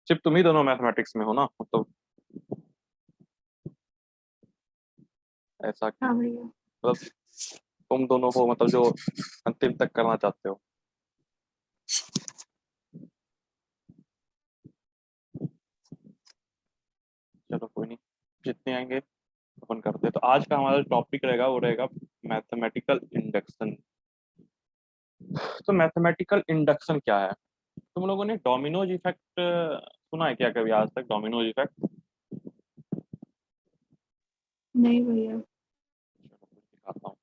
सिर्फ तुम ही दोनों मैथमेटिक्स में हो ना, मतलब ऐसा कि हाँ भैया। मतलब तुम दोनों को मतलब जो अंतिम तक करना चाहते हो। चलो कोई नहीं, जितने आएंगे अपन करते हैं। तो आज का हमारा टॉपिक रहेगा वो रहेगा मैथमेटिकल इंडक्शन। तो मैथमेटिकल इंडक्शन क्या है? तुम लोगों ने डोमिनोज इफेक्ट सुना है क्या कभी आज तक, डोमिनोज इफेक्ट? नहीं भैया। दिखाता हूँ।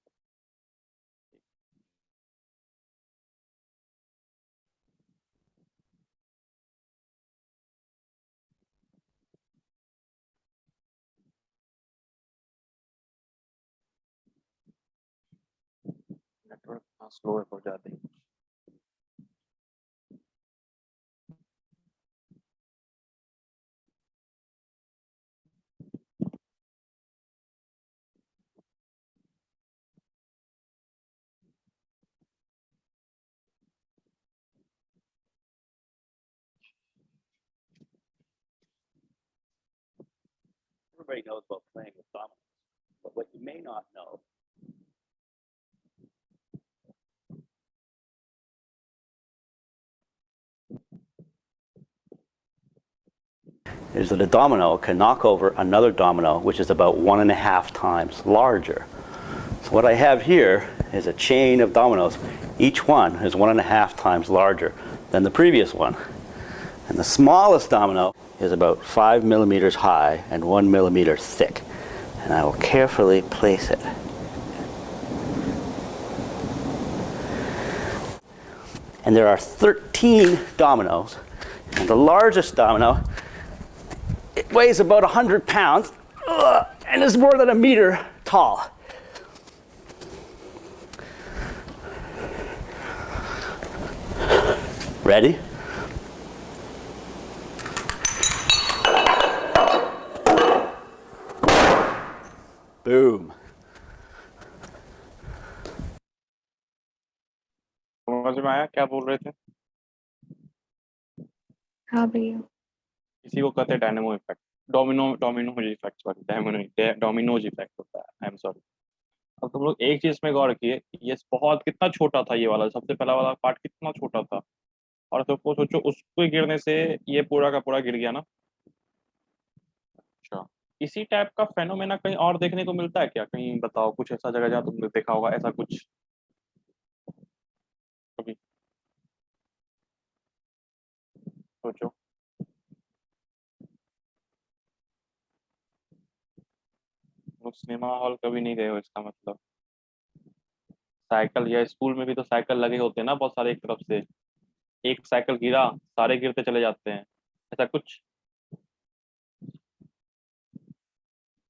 नेटवर्क स्लो है बहुत ज्यादा ही। Everybody knows about playing with dominoes, but what you may not know is that a domino can knock over another domino, which is about 1.5 times larger. So what I have here is a chain of dominoes. Each one is 1.5 times larger than the previous one. And the smallest domino is about 5 millimeters high and 1 millimeter thick. And I will carefully place it. And there are 13 dominoes. And the largest domino, it weighs about 100 pounds and is more than a meter tall. Ready? Boom. समझ में आया क्या बोल रहे थे? हाँ भैया। इसी को कहते हैं dynamo effect. Domino's effect, sorry Domino's effect होता है, आई एम सॉरी। अब तुम लोग एक चीज में गौर किए, ये बहुत कितना छोटा था, ये वाला सबसे पहला वाला पार्ट कितना छोटा था। और सबको सोचो उसको गिरने से ये पूरा का पूरा गिर गया ना। अच्छा, इसी टाइप का फेनोमेना कहीं और देखने को मिलता है क्या? कहीं बताओ कुछ ऐसा जगह जहाँ तुमने देखा होगा ऐसा कुछ कभी। सोचो। लोग सिनेमा हॉल कभी नहीं गए हो इसका मतलब। साइकिल या स्कूल में भी तो साइकिल लगे होते हैं ना बहुत सारे एक तरफ से। एक साइकिल गिरा, सारे गिरते चले जाते हैं, ऐसा कुछ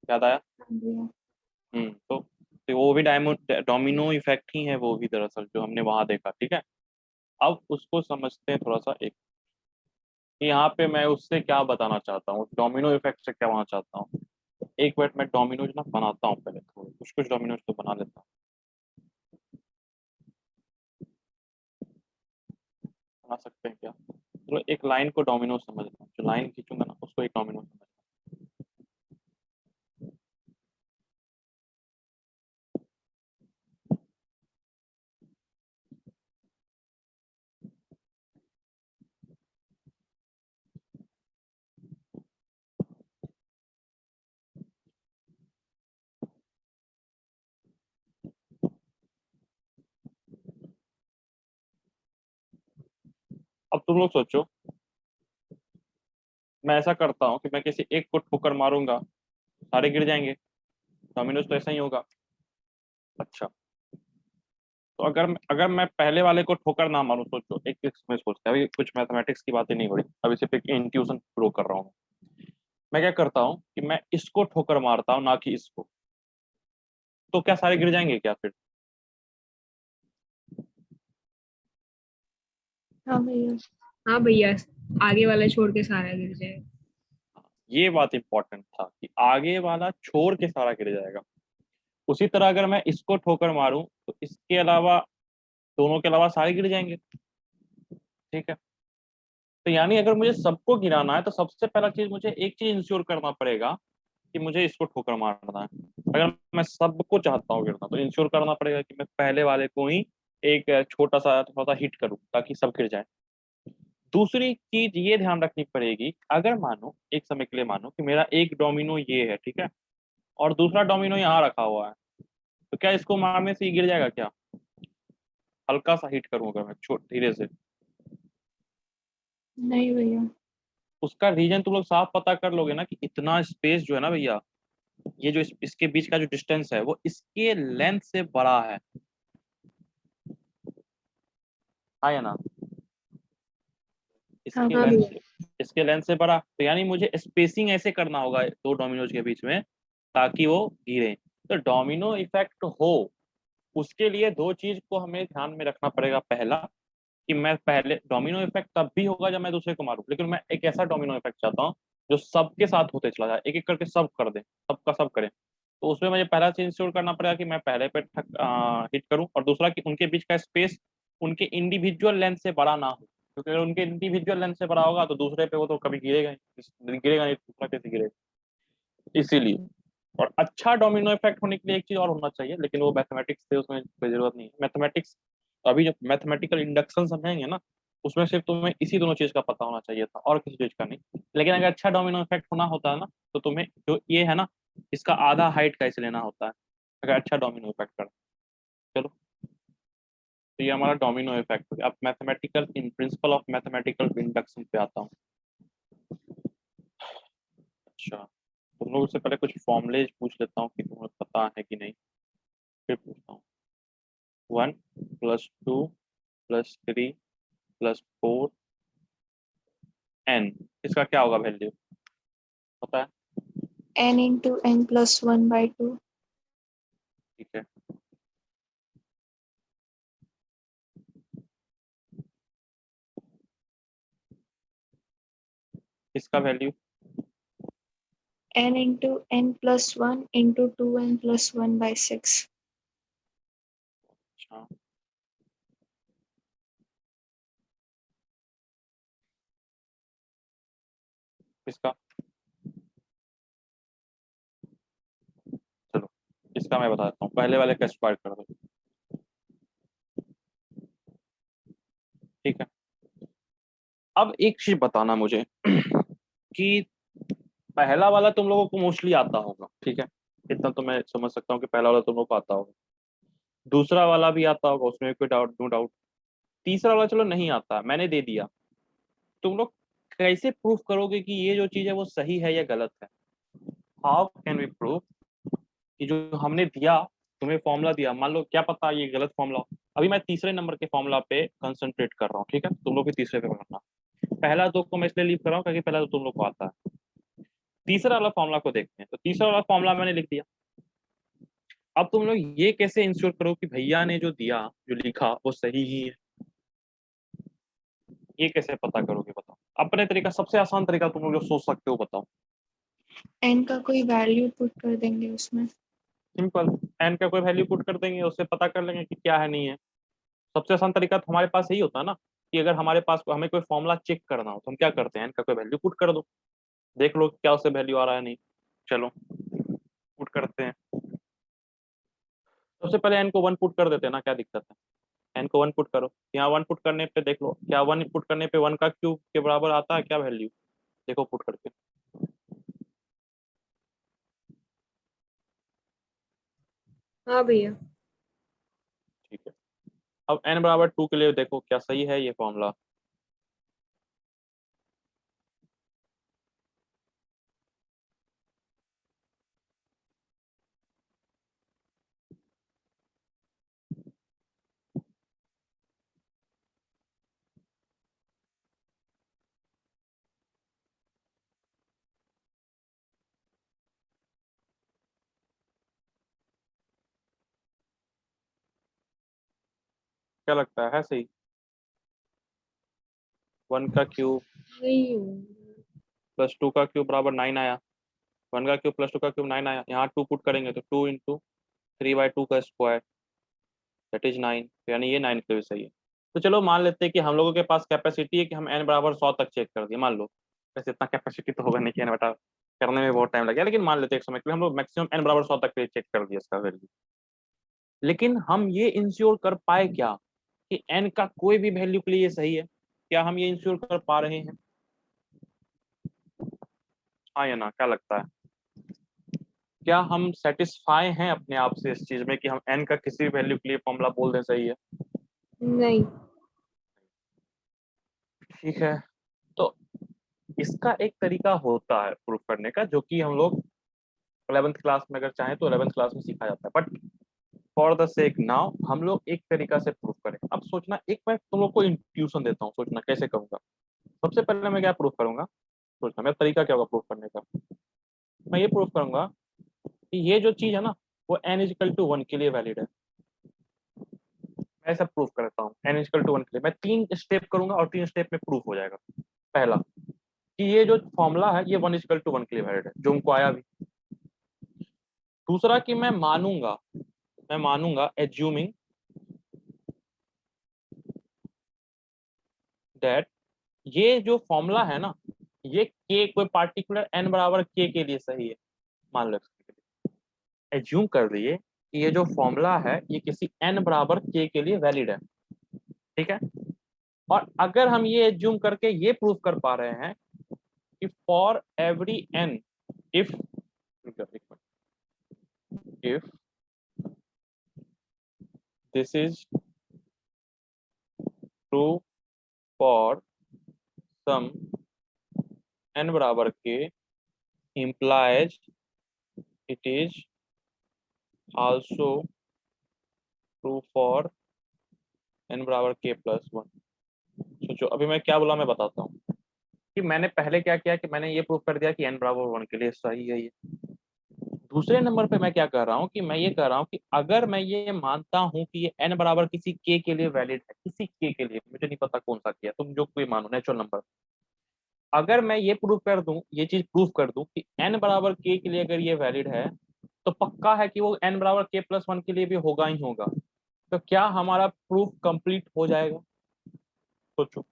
याद आया? हाँ भैया। तो वो भी डोमिनो इफेक्ट ही है वो भी, दरअसल जो हमने वहां देखा, ठीक है। अब उसको समझते हैं थोड़ा सा एक, कि यहाँ पे मैं उससे क्या बताना चाहता हूँ, डोमिनो इफेक्ट से क्या बनाना चाहता हूँ। एक मिनट मैं डोमिनोज ना बनाता हूँ, पहले थोड़े कुछ कुछ डोमिनोज तो बना लेता हूँ। बना सकते हैं क्या? चलो एक लाइन को डोमिनो समझना, जो लाइन खींचूंगा ना उसको एक डोमिनो समझना। अब तुम लोग सोचो, मैं ऐसा करता हूँ कि मैं किसी एक को ठोकर मारूंगा, सारे गिर जाएंगे। डोमिनोज तो ऐसा ही होगा। अच्छा, तो अगर मैं पहले वाले को ठोकर ना मारूं, सोचो एक एक में सोचते हैं, अभी कुछ मैथमेटिक्स की बातें नहीं हो रही, अभी सिर्फ एक इंट्यूशन प्रो कर रहा हूँ। मैं क्या करता हूँ कि मैं इसको ठोकर मारता हूँ ना कि इसको, तो क्या सारे गिर जाएंगे क्या फिर? हाँ भैया। हाँ भैया, आगे वाला छोड़ के सारा गिर जाए। ये बात इंपॉर्टेंट था कि आगे वाला छोड़ के सारा गिर जाएगा। उसी तरह अगर मैं इसको ठोकर मारूं तो इसके अलावा, दोनों के अलावा सारे गिर जाएंगे। ठीक है। तो यानी अगर मुझे सबको गिराना है तो सबसे पहला चीज मुझे एक चीज इंश्योर करना पड़ेगा कि मुझे इसको ठोकर मारना है। अगर मैं सबको चाहता हूँ गिरना तो इंश्योर करना पड़ेगा कि मैं पहले वाले को ही एक छोटा सा हिट करूँ ताकि सब गिर जाए। दूसरी चीज ये ध्यान रखनी पड़ेगी, अगर मानो एक समय के लिए मानो कि मेरा एक डोमिनो ये है, ठीक है, और दूसरा डोमिनो यहाँ रखा हुआ है, तो क्या इसको मारने से ही गिर जाएगा क्या? हल्का सा हिट करूँ अगर मैं छोट धीरे से, नहीं भैया। उसका रीजन तुम लोग साफ पता कर लोगे ना कि इतना स्पेस जो है ना भैया, ये जो इसके बीच का जो डिस्टेंस है वो इसके लेंथ से बड़ा है। हाँ या ना? हाँ इसके लेंथ भैया। से इसके लेंथ से बड़ा, तो यानी मुझे स्पेसिंग ऐसे करना होगा दो डोमिनोज के बीच में ताकि वो गिरे। तो डोमिनो इफेक्ट हो उसके लिए दो चीज को हमें ध्यान में रखना पड़ेगा। पहला कि मैं पहले डोमिनो इफेक्ट तब भी होगा जब मैं दूसरे को मारूं, लेकिन मैं एक ऐसा डोमिनो इफेक्ट चाहता हूँ जो सबके साथ होते चला जाए, एक एक करके सब कर दे, सबका सब करे। तो उसमें मुझे पहला चीज इंश्योर करना पड़ेगा कि मैं पहले पे हिट करूं, और दूसरा कि उनके बीच का स्पेस उनके इंडिविजुअल लेंथ से बड़ा ना हो, क्योंकि अगर उनके इंडिविजुअल लेंथ से बड़ा होगा तो दूसरे पे वो तो कभी गिरेगा गिरेगा नहीं, दूसरा कैसे गिरेगा। इसीलिए, और अच्छा डोमिनो इफेक्ट होने के लिए एक चीज और होना चाहिए, लेकिन वो मैथमेटिक्स से उसमें कोई जरूरत नहीं है। मैथमेटिक्स अभी जो मैथमेटिकल इंडक्शन समझेंगे ना, उसमें सिर्फ तुम्हें इसी दोनों चीज का पता होना चाहिए था और किसी चीज का नहीं। लेकिन अगर अच्छा डोमिनो इफेक्ट होना होता है ना, तो तुम्हें जो ये है ना, इसका आधा हाइट का इसे लेना होता है अगर अच्छा डोमिनो इफेक्ट करना। चलो, तो ये हमारा डोमिनो इफेक्ट हो गया। अब mathematical in principle of mathematical induction पे आता हूँ। अच्छा, तुम लोगों से पहले कुछ फॉर्मुलेज पूछ लेता हूँ कि तुम्हें पता है कि नहीं, फिर पूछता हूँ। 1 + 2 + 3 + 4 n, इसका क्या होगा वैल्यू पता है? n into n+1/2। ठीक है, इसका value n into n+1 into 2n+1/6। अच्छा, इसका चलो इसका मैं बताता हूँ, पहले वाले का स्क्वायर कर दो। ठीक है, अब एक चीज बताना मुझे कि पहला वाला तुम लोगों को मोस्टली आता होगा, ठीक है, इतना तो मैं समझ सकता हूँ कि पहला वाला तुम लोग को आता होगा, दूसरा वाला भी आता होगा, उसमें कोई डाउट नो डाउट। तीसरा वाला चलो नहीं आता, मैंने दे दिया, तुम लोग कैसे प्रूफ करोगे कि ये जो चीज है वो सही है या गलत है? हाउ कैन वी प्रूव कि जो हमने दिया, तुम्हें फॉर्मूला दिया, मान लो क्या पता ये गलत फॉर्मूला हो। अभी मैं तीसरे नंबर के फॉर्मूला पे कंसंट्रेट कर रहा हूँ, ठीक है, तुम लोग भी तीसरे पे करना। पहला दो को मैं इसलिए लीव कर रहा हूँ क्योंकि पहला तो तुम लोग को आता है। तीसरा वाला फॉर्मूला को देखते हैं, तो तीसरा वाला फॉर्मूला मैंने लिख दिया। अब तुम लोग ये कैसे इंश्योर करो कि भैया ने जो दिया, जो लिखा वो सही ही है? ये कैसे पता करोगे बताओ? अपने तरीका, सबसे आसान तरीका तुम लोग जो सोच सकते हो बताओ। n का कोई वैल्यू पुट कर देंगे उसमें। सिंपल, एन का कोई वैल्यू पुट कर देंगे, उससे पता कर लेंगे कि क्या है नहीं है। सबसे आसान तरीका तो हमारे पास यही होता है ना, कि अगर हमारे पास हमें कोई फॉर्मूला चेक करना हो तो हम क्या करते हैं, एन का कोई वैल्यू पुट कर दो, देख लो क्या उससे वैल्यू आ रहा है नहीं। चलो पुट करते हैं, सबसे पहले एन को 1 पुट कर देते हैं ना, क्या दिक्कत है? एन को 1 पुट करो, यहाँ 1 पुट करने पे देख लो क्या 1 पुट करने पे 1 का क्यूब के बराबर आता है क्या वैल्यू, देखो पुट करके। हाँ भैया। ठीक है, अब n बराबर 2 के लिए देखो क्या सही है ये फॉर्मूला। क्या लगता है सही? 1 का क्यूब नहीं प्लस 2 का क्यूब बराबर 9 आया, 1 का क्यूब प्लस 2 का क्यूब 9 आया, यहाँ 2 पुट करेंगे तो 2 × 3/2 का स्क्वायर दैट इज 9, यानी ये 9 के लिए सही है। तो चलो मान लेते हैं कि हम लोगों के पास कैपेसिटी है कि हम n बराबर 100 तक चेक कर दिए, मान लो। वैसे इतना कैपेसिटी तो होगा नहीं कि n बटा करने में बहुत टाइम लगेगा, लेकिन मान लेते हैं एक समय के लिए हम लोग मैक्सिमम n बराबर 100 तक चेक कर दिया इसका वैल्यू। लेकिन हम ये इंश्योर कर पाए क्या कि n का कोई भी वैल्यू के लिए ये सही है? क्या हम ये इंश्योर कर पा रहे हैं? हाँ या ना, क्या लगता है? क्या हम सेटिस्फाई हैं अपने आप से इस चीज में कि हम n का किसी भी वैल्यू के लिए फॉर्मूला बोल दें सही है? नहीं। ठीक है, तो इसका एक तरीका होता है प्रूफ करने का, जो कि हम लोग 11th क्लास में अगर चाहें तो 11th क्लास में सीखा जाता है, but for the sake now हम लोग एक तरीका से प्रूफ करें। अब सोचना, एक मैं तुम लोग को इंट्यूशन देता हूँ, सोचना कैसे करूंगा। सबसे पहले मैं क्या प्रूफ करूंगा, सोचना मेरा तरीका क्या होगा प्रूफ करने का। मैं ये प्रूफ करूंगा कि ये जो चीज है ना वो n इजिकल टू 1 के लिए वैलिड है। मैं ऐसा प्रूफ करता हूँ n इजिकल टू 1 के लिए। मैं 3 स्टेप करूंगा और 3 स्टेप में प्रूफ हो जाएगा। पहला कि ये जो फॉर्मूला है ये 1 इजिकल टू 1 के लिए वैलिड है, जो हमको आया भी। दूसरा कि मैं मानूंगा एज्यूमिंग दैट ये जो फॉर्मूला है ना ये k कोई पार्टिकुलर n बराबर k के लिए सही है। मान लो एज्यूम कर लिए कि ये जो फॉर्मूला है ये किसी n बराबर k के लिए वैलिड है, ठीक है। और अगर हम ये एज्यूम करके ये प्रूफ कर पा रहे हैं कि for every n if if this is true for some n बराबर k implies it is also true for n बराबर k प्लस 1। सोचो अभी मैं क्या बोला, मैं बताता हूँ कि मैंने पहले क्या किया कि मैंने ये प्रूफ कर दिया कि n बराबर 1 के लिए सही है ये। दूसरे नंबर पे मैं क्या कर रहा हूँ कि मैं ये कह रहा हूँ कि अगर मैं ये मानता हूँ कि ये n बराबर किसी k के लिए वैलिड है, किसी k के लिए, मुझे नहीं पता कौन सा k है, तुम जो कोई मानो नेचुरल नंबर। अगर मैं ये प्रूफ कर दूं, ये चीज प्रूफ कर दूं कि n बराबर k के लिए अगर ये वैलिड है तो पक्का है कि वो n बराबर k प्लस 1 के लिए भी होगा ही होगा। तो क्या हमारा प्रूफ कंप्लीट हो जाएगा? सोचो,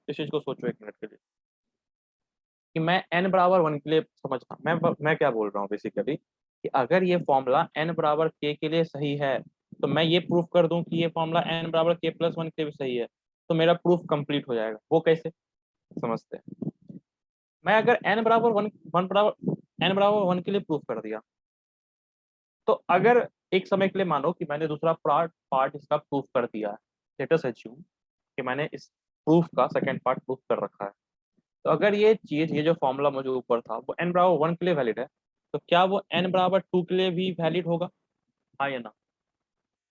इस चीज को सोचो एक मिनट के लिए कि मैं n बराबर 1 के लिए, समझना मैं क्या बोल रहा हूँ बेसिकली, कि अगर ये फॉर्मूला n बराबर k के लिए सही है तो मैं ये प्रूफ कर दूं कि ये फॉर्मूला n बराबर k प्लस 1 के लिए भी सही है, तो मेरा प्रूफ कंप्लीट हो जाएगा। वो कैसे समझते हैं? मैं अगर n बराबर 1 के लिए प्रूफ कर दिया, तो अगर एक समय के लिए मानो कि मैंने दूसरा पार्ट इसका प्रूफ कर दिया है, लेट अस अस्यूम कि मैंने इस प्रूफ का सेकंड पार्ट प्रूफ कर रखा है, तो अगर ये चीज, ये जो फॉर्मूला मुझे ऊपर था वो n बराबर 1 के लिए वैलिड है, तो क्या वो n बराबर 2 के लिए भी वैलिड होगा? हाँ या ना,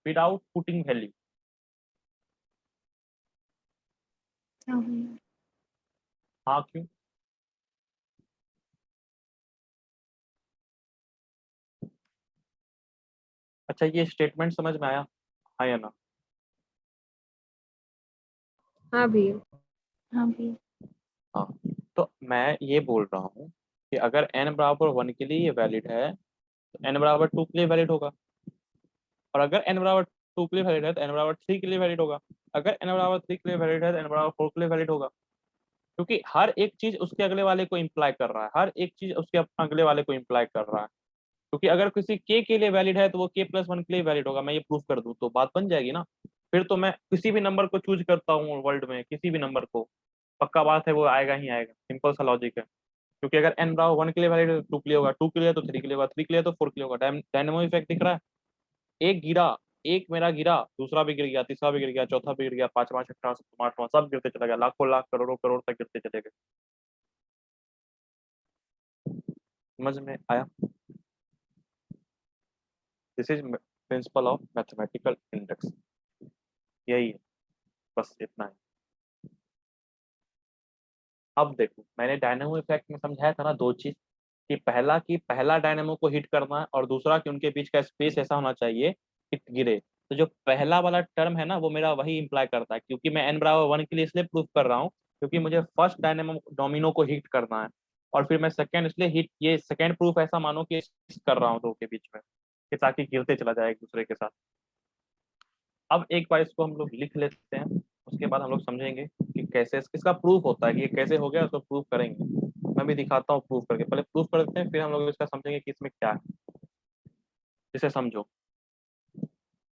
विदाउट पुटिंग वैल्यू? हाँ भैया। हाँ क्यों? अच्छा, ये स्टेटमेंट समझ में आया? हाँ या ना? हाँ भैया। हाँ भैया। हाँ, तो मैं ये बोल रहा हूँ कि अगर n बराबर 1 के लिए ये वैलिड है तो n बराबर 2 के लिए वैलिड होगा, और अगर n बराबर 2 के लिए वैलिड है तो n बराबर 3 के लिए वैलिड होगा, अगर n बराबर 3 के लिए वैलिड है तो n बराबर 4 के लिए वैलिड होगा। क्योंकि हर एक चीज उसके अगले वाले को इम्प्लाई कर रहा है, हर एक चीज उसके अगले वाले को इम्प्लाई कर रहा है। क्योंकि अगर किसी k के लिए वैलिड है तो वो k प्लस 1 के लिए वैलिड होगा, मैं ये प्रूफ कर दूं तो बात बन जाएगी ना। फिर तो मैं किसी भी नंबर को चूज करता हूँ वर्ल्ड में, किसी भी नंबर को, पक्का बात है वो आएगा ही आएगा, सिंपल सा लॉजिक है। क्योंकि अगर n बराबर 1 के लिए वैलिड है तो 2 के लिए होगा, 2 के लिए तो 3 के लिए होगा, 3 के लिए तो 4 के लिए होगा। डायनेमो इफेक्ट दिख रहा है? एक गिरा, एक मेरा गिरा, दूसरा भी गिर गया, तीसरा भी गिर गया, चौथा भी गिर गया, पांचवा, छठा, सातवां, आठवां, सब गिरते चला गया, लाखों लाख करोड़ों करोड़ तक गिरते चले गए। समझ में आया? This is principal of mathematical index, यही है, बस इतना है। अब देखो, मैंने डायनेमो इफेक्ट में समझाया था ना दो चीज, कि पहला कि पहला डायनेमो को हिट करना है, और दूसरा कि उनके बीच का स्पेस ऐसा होना चाहिए कि गिरे। तो जो पहला वाला टर्म है ना वो मेरा वही इंप्लाई करता है, क्योंकि मैं n बराबर 1 के लिए इसलिए प्रूफ कर रहा हूँ क्योंकि मुझे फर्स्ट डायनेमो डोमिनो को हिट करना है, और फिर मैं सेकंड इसलिए हिट, ये सेकंड प्रूफ ऐसा मानो कि कर रहा हूँ दो के बीच में, कि ताकि गिरते चला जाए एक दूसरे के साथ। अब एक बार इसको हम लोग लिख लेते हैं उसके बाद हम लोग समझेंगे कि कैसे इसका प्रूफ होता है कि ये कैसे हो गया, उसको प्रूफ करेंगे। मैं भी दिखाता हूँ प्रूफ करके, पहले प्रूफ कर देते हैं, फिर हम लोग इसका समझेंगे कि इसमें क्या है। इसे समझो,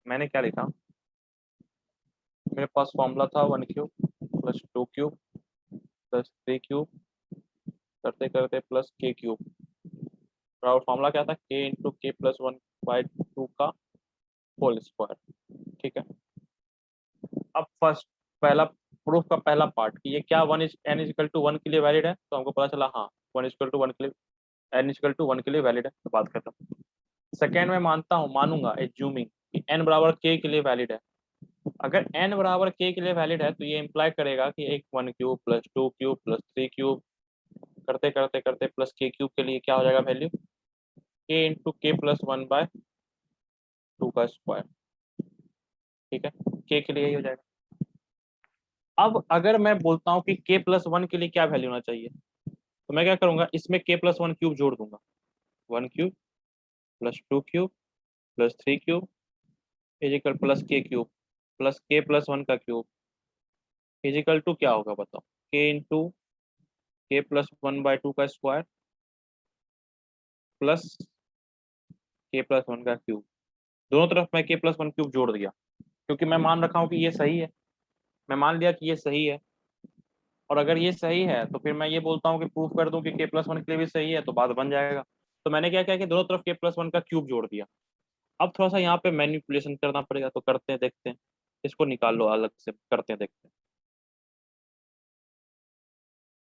मैंने क्या लिखा, मेरे पास फॉर्मूला था 1 cube plus 2 cube plus 3 cube करते करते प्लस k क्यूब, और फॉर्मूला क्या था, k इंटू के प्लस 1/2 का होल स्क्वायर। ठीक है, अब फर्स्ट पहला प्रूफ का पहला पार्ट कि ये क्या n इजिकल टू 1 के लिए वैलिड है, तो हमको पता चला हाँ 1 इजिकल टू 1 के लिए, n इजिकल टू 1 के लिए वैलिड है, तो बात खत्म। सेकेंड में मानूंगा एज्यूमिंग कि n बराबर k के लिए वैलिड है। अगर n बराबर k के लिए वैलिड है तो ये इंप्लाई करेगा कि एक 1 cube plus 2 cube plus 3 cube करते करते करते प्लस k क्यूब के लिए क्या हो जाएगा वैल्यू, k इंटू के प्लस 1/2 का स्क्वायर। ठीक है, k के लिए यही हो जाएगा। अब अगर मैं बोलता हूँ कि k प्लस 1 के लिए क्या वैल्यू होना चाहिए, तो मैं क्या करूंगा, इसमें k प्लस 1 क्यूब जोड़ दूंगा, 1 cube plus 2 cube plus 3 cube is equal plus k plus 1 का क्यूब इजिकल टू क्या होगा बताओ, k इंटू के प्लस 1/2 का स्क्वायर प्लस k प्लस 1 का क्यूब। दोनों तरफ मैं k प्लस 1 क्यूब जोड़ दिया, क्योंकि मैं मान रखा हूँ कि ये सही है, मैं मान लिया कि ये सही है। और अगर ये सही है तो फिर मैं ये बोलता हूँ कि प्रूफ कर दूं कि k प्लस 1 के लिए भी सही है, तो बात बन जाएगा। तो मैंने क्या किया कि दोनों तरफ k प्लस 1 का क्यूब जोड़ दिया। अब थोड़ा सा यहाँ पे मैनिपुलेशन करना पड़ेगा, तो करते हैं, देखते हैं, इसको निकाल लो अलग से, करते हैं, देखते हैं।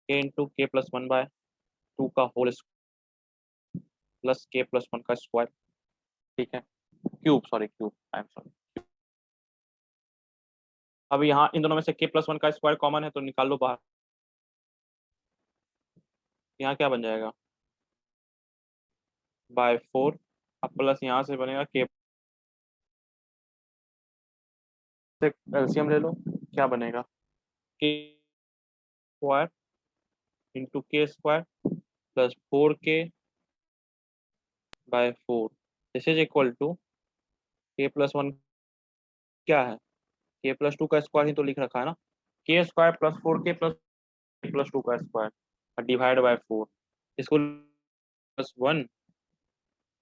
k इंटू के प्लस 1/2 का होल प्लस k प्लस 1 का स्क्वायर। ठीक है, cube, sorry cube, I am sorry. अब यहाँ इन दोनों में से k प्लस 1 का स्क्वायर कॉमन है, तो निकाल लो बाहर। यहाँ क्या बन जाएगा, बाय 4। अब प्लस यहाँ से बनेगा k से एलसीएम ले लो, क्या बनेगा, k square into K square plus 4k/4, this is equal to k plus 1 क्या है, k प्लस 2 का स्क्वायर ही तो लिख रखा है ना, k square plus 4k plus 2 का स्क्वायर डिवाइड बाय 4, इसको प्लस 1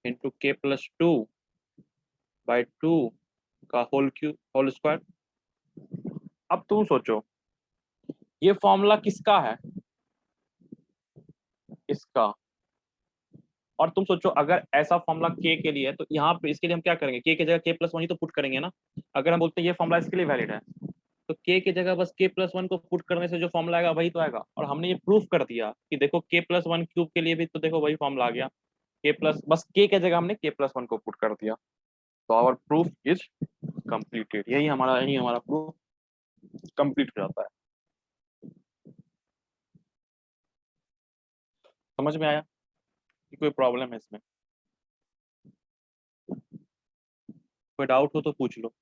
इंटू के प्लस 2/2 का होल स्क्वायर। अब तुम सोचो ये फॉर्मूला किसका है, इसका। और तुम सोचो अगर ऐसा फॉर्मूला k के लिए है, तो यहाँ पे इसके लिए हम क्या करेंगे, k की जगह k प्लस 1 ही तो पुट करेंगे ना। अगर हम बोलते हैं ये फॉर्मूला इसके लिए वैलिड है, तो k की जगह बस k प्लस 1 को पुट करने से जो फॉर्मूला आएगा वही तो आएगा। और हमने ये प्रूफ कर दिया कि देखो k प्लस 1 क्यूब के लिए भी तो देखो वही फॉर्मूला आ गया, बस k की जगह हमने k प्लस 1 को पुट कर दिया, तो आवर प्रूफ इज कंप्लीटेड। यही हमारा प्रूफ कंप्लीट हो जाता है। समझ में आया कि कोई प्रॉब्लम है इसमें, कोई डाउट हो तो पूछ लो।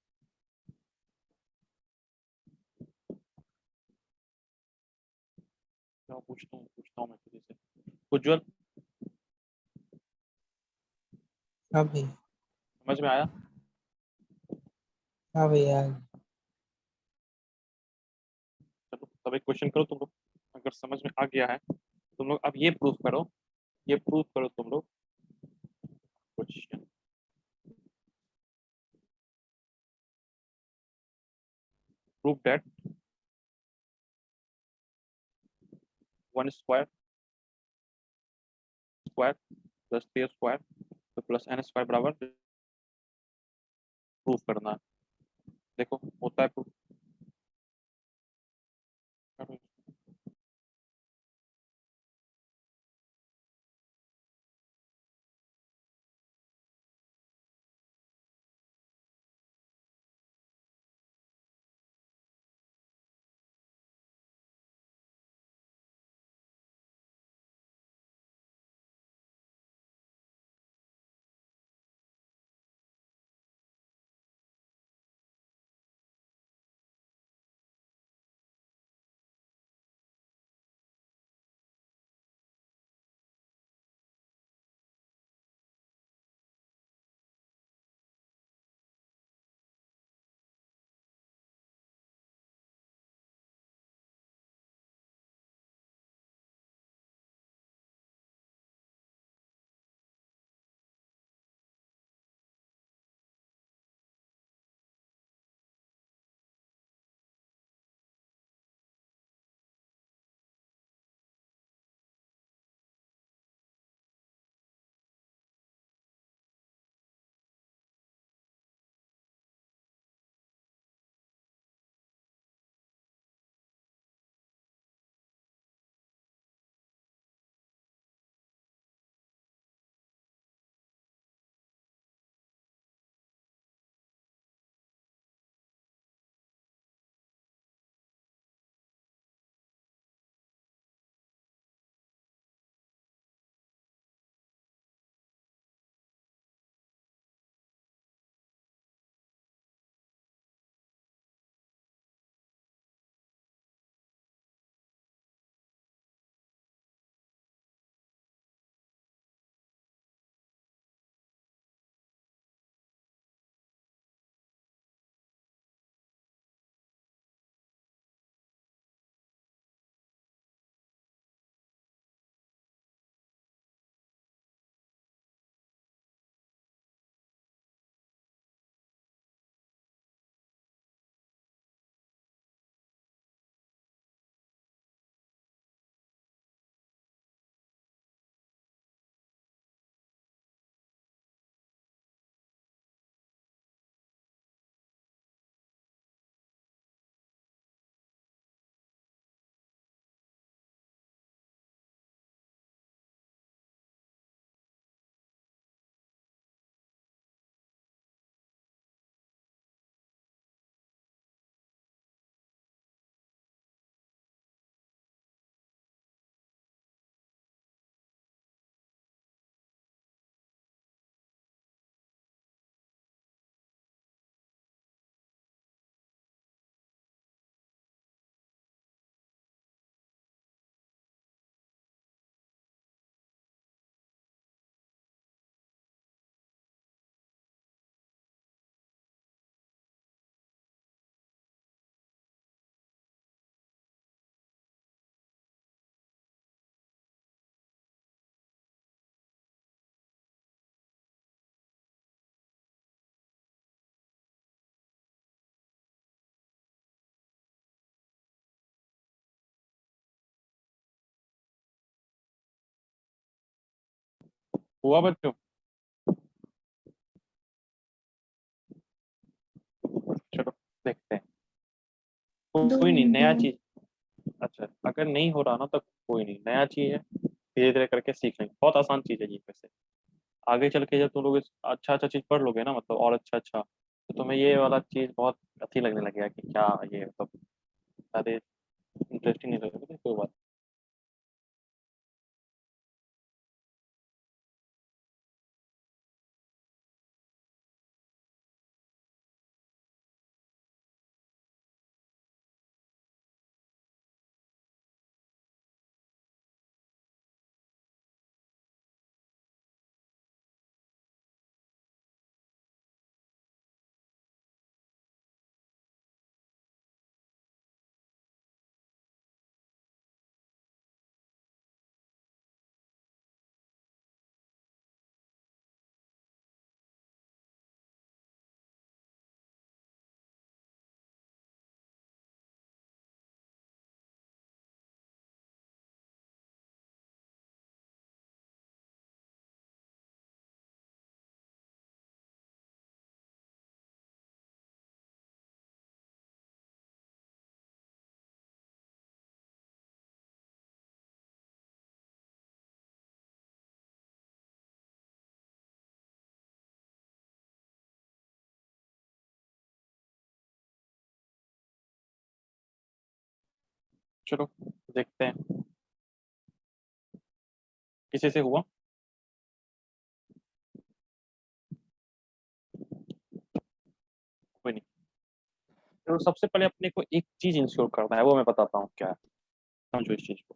क्या पूछता हूँ मैं किसी से, उज्जवल हाँ भैया। समझ में आया। हाँ भैया। चलो तब एक क्वेश्चन करो तुम लोग, अगर समझ में आ गया है तुम लोग अब ये प्रूफ करो, ये प्रूफ करो तुम लोग। Question, proof that 1 square square plus 3 square तो प्लस n स्क्वायर बराबर, प्रूफ करना है। देखो होता है प्रूफ। हुआ बच्चों? चलो देखते हैं। दो कोई नहीं, मिनट नया दो। चीज। अच्छा, अगर नहीं हो रहा ना तो कोई नहीं, नया चीज है, धीरे धीरे करके सीख लेंगे। बहुत आसान चीज है ये वैसे। आगे चल के जब तुम लोग अच्छा अच्छा चीज पढ़ लोगे ना, मतलब और अच्छा अच्छा, तो तुम्हें ये वाला चीज बहुत अच्छी लगने लगेगा कि क्या ये, मतलब सारे इंटरेस्टिंग नहीं लगेगा। तो कोई बात चलो देखते हैं, किसी से हुआ? कोई नहीं। तो सबसे पहले अपने को एक चीज इंश्योर करना है, वो मैं बताता हूँ क्या है। समझो इस चीज को।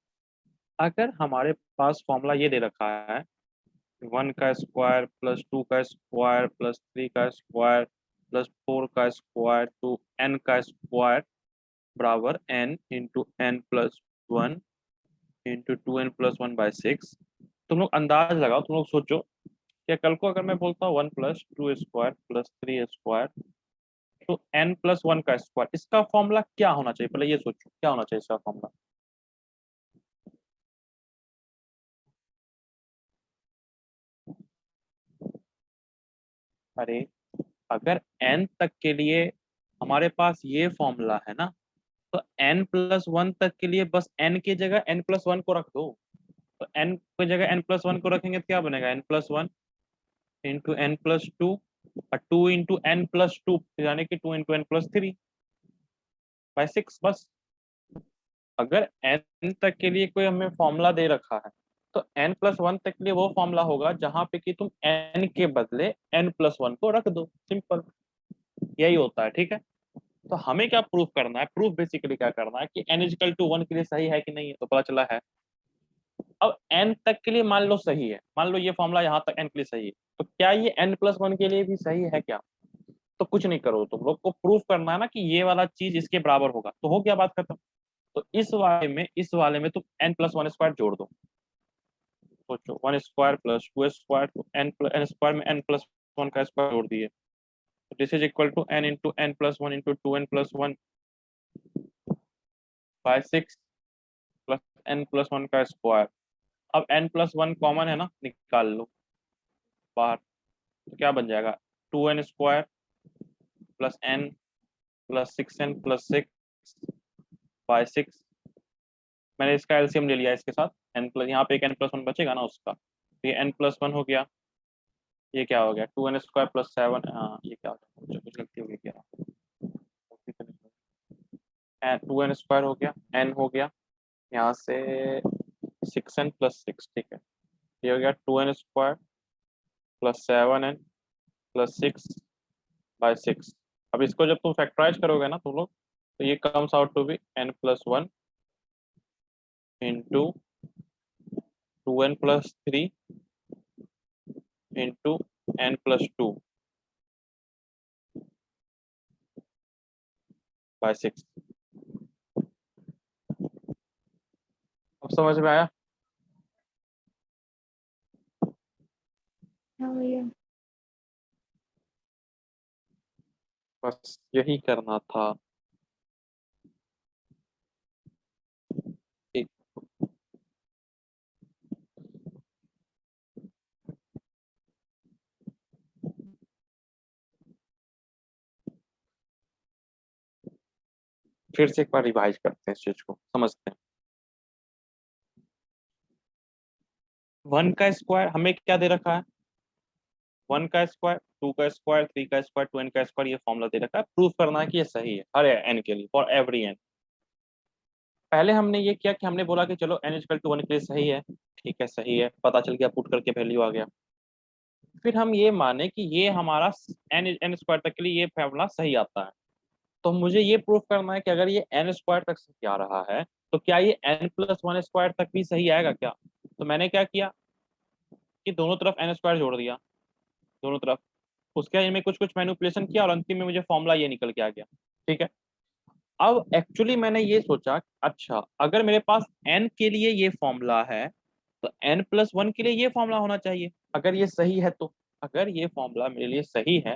अगर हमारे पास फॉर्मूला ये दे रखा है, 1 का स्क्वायर +2 का स्क्वायर +3 का स्क्वायर +4 का स्क्वायर टू n का स्क्वायर बराबर n × n+1 × 2n+1/6। तुम लोग अंदाज लगाओ, तुम लोग सोचो कि कल को अगर मैं बोलता हूँ 1 + 2 स्क्वायर +3 स्क्वायर तो n+1 का स्क्वायर, इसका फॉर्मूला क्या होना चाहिए? पहले ये सोचो क्या होना चाहिए इसका फॉर्मूला। अरे, अगर n तक के लिए हमारे पास ये फॉर्मूला है ना, तो n+1 तक के लिए बस n की जगह n+1 को रख दो। तो n की जगह n+1 को रखेंगे तो क्या बनेगा? n+1 × n+2 और 2 × n+2, यानी कि 2 × n+3/6 बस। अगर n तक के लिए कोई हमें फॉर्मूला दे रखा है, तो n+1 तक के लिए वो फॉर्मूला होगा जहां पे कि तुम n के बदले n+1 को रख दो। सिंपल, यही होता है। ठीक है, तो हमें क्या प्रूफ करना है? प्रूफ बेसिकली क्या करना है कि n = 1 के लिए सही है कि नहीं है, तो पता चला है। अब n तक के लिए मान लो सही है, मान लो ये फॉर्मूला यहाँ तक n के लिए सही है, तो क्या ये n+1 के लिए भी सही है क्या? तो कुछ नहीं करो, तुम लोग को प्रूफ करना है ना कि ये वाला चीज इसके बराबर होगा, तो हो गया बात खत्म। तो इस वाले में तुम n+1 स्क्वायर जोड़ दो। सोचो, 1 स्क्वायर +2 स्क्वायर तो n स्क्वायर में n+1 का स्क्वायर जोड़ दिए, this is equal to n × n+1 × 2n+1/6 plus n+1 का स्क्वायर। अब n+1 कॉमन है ना, निकाल लो बाहर, तो क्या बन जाएगा? 2n² +n + 6n + 6/6। मैंने इसका एलसीएम ले लिया इसके साथ, n प्लस, यहाँ पे एक n+1 बचेगा ना उसका, तो ये n+1 हो गया। ये क्या हो गया? 2n² +7, ये क्या हो गया? कुछ गलती हो गई क्या? 2n² हो गया, n हो गया यहाँ से 6n + 6। ठीक है, ये हो गया 2n² +7n + 6/6। अब इसको जब तुम फैक्टराइज करोगे ना तुम लोग, तो ये comes out to be n+1 into 2n + 3 into n+2/6। अब समझ में आया? हाँ भैया। बस यही करना था। फिर से एक बार रिवाइज करते हैं इस चीज को, समझते हैं। 1 का स्क्वायर हमें क्या दे रखा है, 1 का स्क्वायर, 2 का स्क्वायर, 3 का स्क्वायर, 2n का स्क्वायर, ये फॉर्मूला दे रखा है। प्रूफ करना है कि ये सही है हर n के लिए, फॉर एवरी n। पहले हमने ये किया कि हमने बोला कि चलो n इक्वल टू 1 के लिए सही है, ठीक है सही है, पता चल गया, पुट करके वैल्यू आ गया। फिर हम ये माने कि ये हमारा n स्क्वायर तक के लिए ये फॉर्मूला सही आता है। तो मुझे ये प्रूफ करना है कि अगर ये n स्क्वायर तक सही आ रहा है तो क्या ये n+1 स्क्वायर तक भी सही आएगा क्या। तो मैंने क्या किया कि दोनों तरफ n स्क्वायर जोड़ दिया, दोनों तरफ, उसके बाद में कुछ कुछ मैनिपुलेशन किया और अंतिम में मुझे फॉर्मूला ये निकल के आ गया। ठीक है, अब एक्चुअली मैंने ये सोचा, अच्छा अगर मेरे पास n के लिए ये फॉर्मूला है तो n+1 के लिए ये फॉर्मूला होना चाहिए, अगर ये सही है तो। अगर ये फॉर्मूला मेरे लिए सही है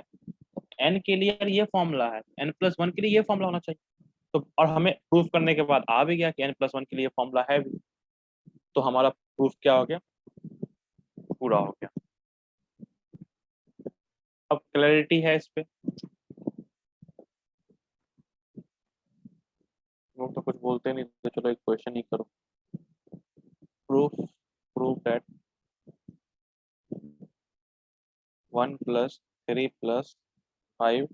तो n के लिए अगर ये फॉर्मूला है, n+1 के लिए ये फॉर्मूला होना चाहिए। तो और हमें प्रूफ करने के बाद आ भी गया कि n+1 के लिए फॉर्मूला है भी, तो हमारा प्रूफ क्या हो गया, पूरा हो गया। अब क्लैरिटी है इस पे, वो तो कुछ बोलते नहीं, तो चलो एक क्वेश्चन ही करो। प्रूफ प्रूफ दैट 1 + 3 + 5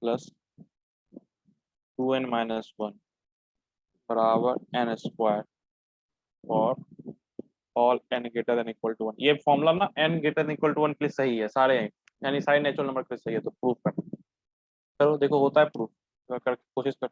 + 2n - 1 बराबर n स्क्वायर और all n greater than equal to 1। ये फॉर्मूला ना n greater than equal to 1 के लिए सही है, सारे हैं, यानी सारे नेचुरल नंबर के लिए सही है। तो प्रूफ कर, चलो देखो होता है प्रूफ, कर कोशिश कर।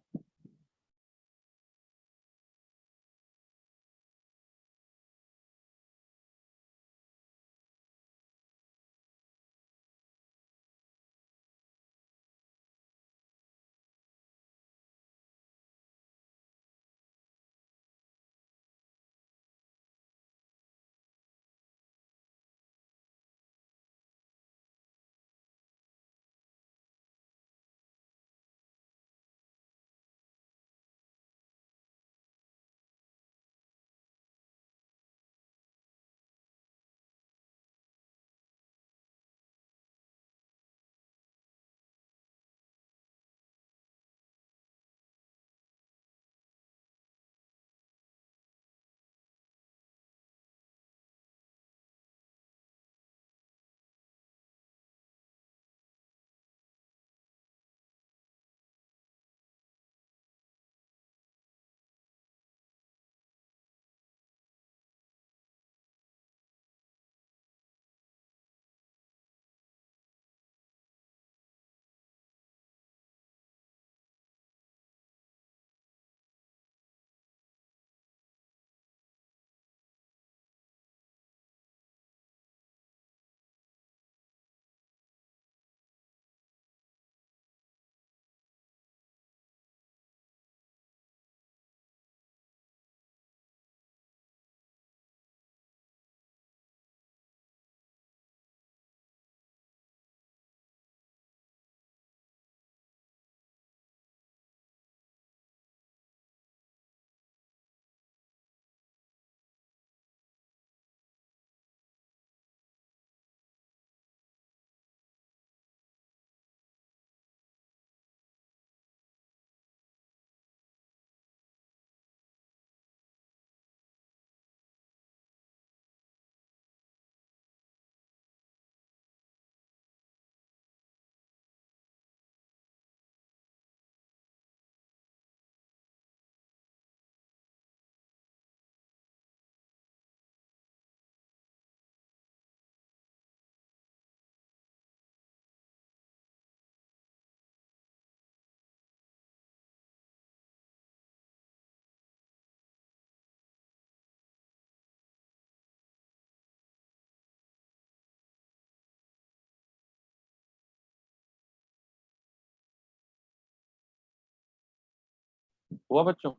हुआ बच्चों,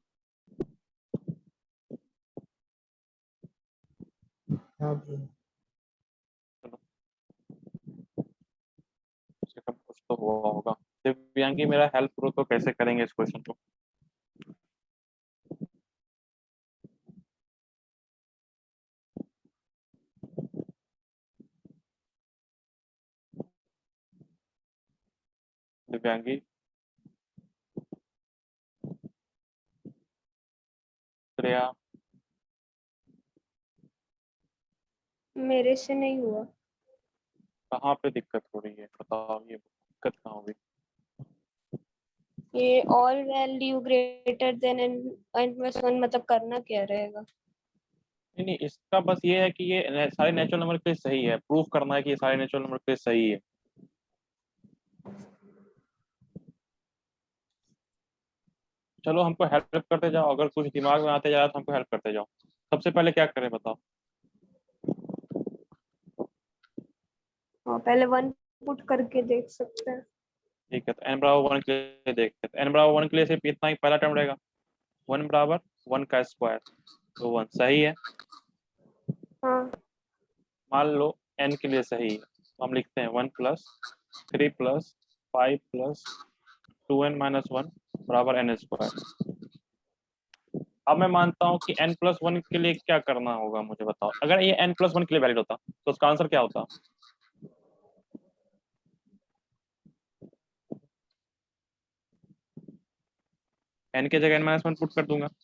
हाँ भैया। चलो इससे कम कुछ तो हुआ होगा। दिव्यांगी मेरा हेल्प करो, तो कैसे करेंगे इस क्वेश्चन को। दिव्यांगी श्रेया, मेरे से नहीं हुआ। कहाँ पे दिक्कत हो रही है बताओ, ये दिक्कत कहाँ होगी? ये all value greater than n plus 1 मतलब करना क्या रहेगा? नहीं नहीं, इसका बस ये है कि ये सारे नेचुरल नंबर के लिए सही है, प्रूफ करना है कि ये सारे नेचुरल नंबर के लिए सही है। चलो हमको हेल्प करते जाओ, अगर कुछ दिमाग में आते जा रहा है तो हमको हेल्प करते जाओ। सबसे पहले क्या करें बताओ? हाँ, पहले 1 पुट करके देख सकते हैं। ठीक है, तो n बराबर 1 के लिए देखते हैं। तो n बराबर 1 के लिए सिर्फ इतना ही पहला टर्म रहेगा, 1 बराबर 1 का स्क्वायर, तो 1 सही है। हाँ। मान लो n के लिए सही है, तो हम लिखते हैं 1 plus 3 plus 5 plus 2n minus 1 बराबर n स्क्वायर। अब मैं मानता हूँ कि n प्लस 1 के लिए क्या करना होगा मुझे बताओ। अगर ये n प्लस 1 के लिए वैलिड होता तो उसका आंसर क्या होता? n की जगह n माइनस 1 पुट कर दूंगा, तो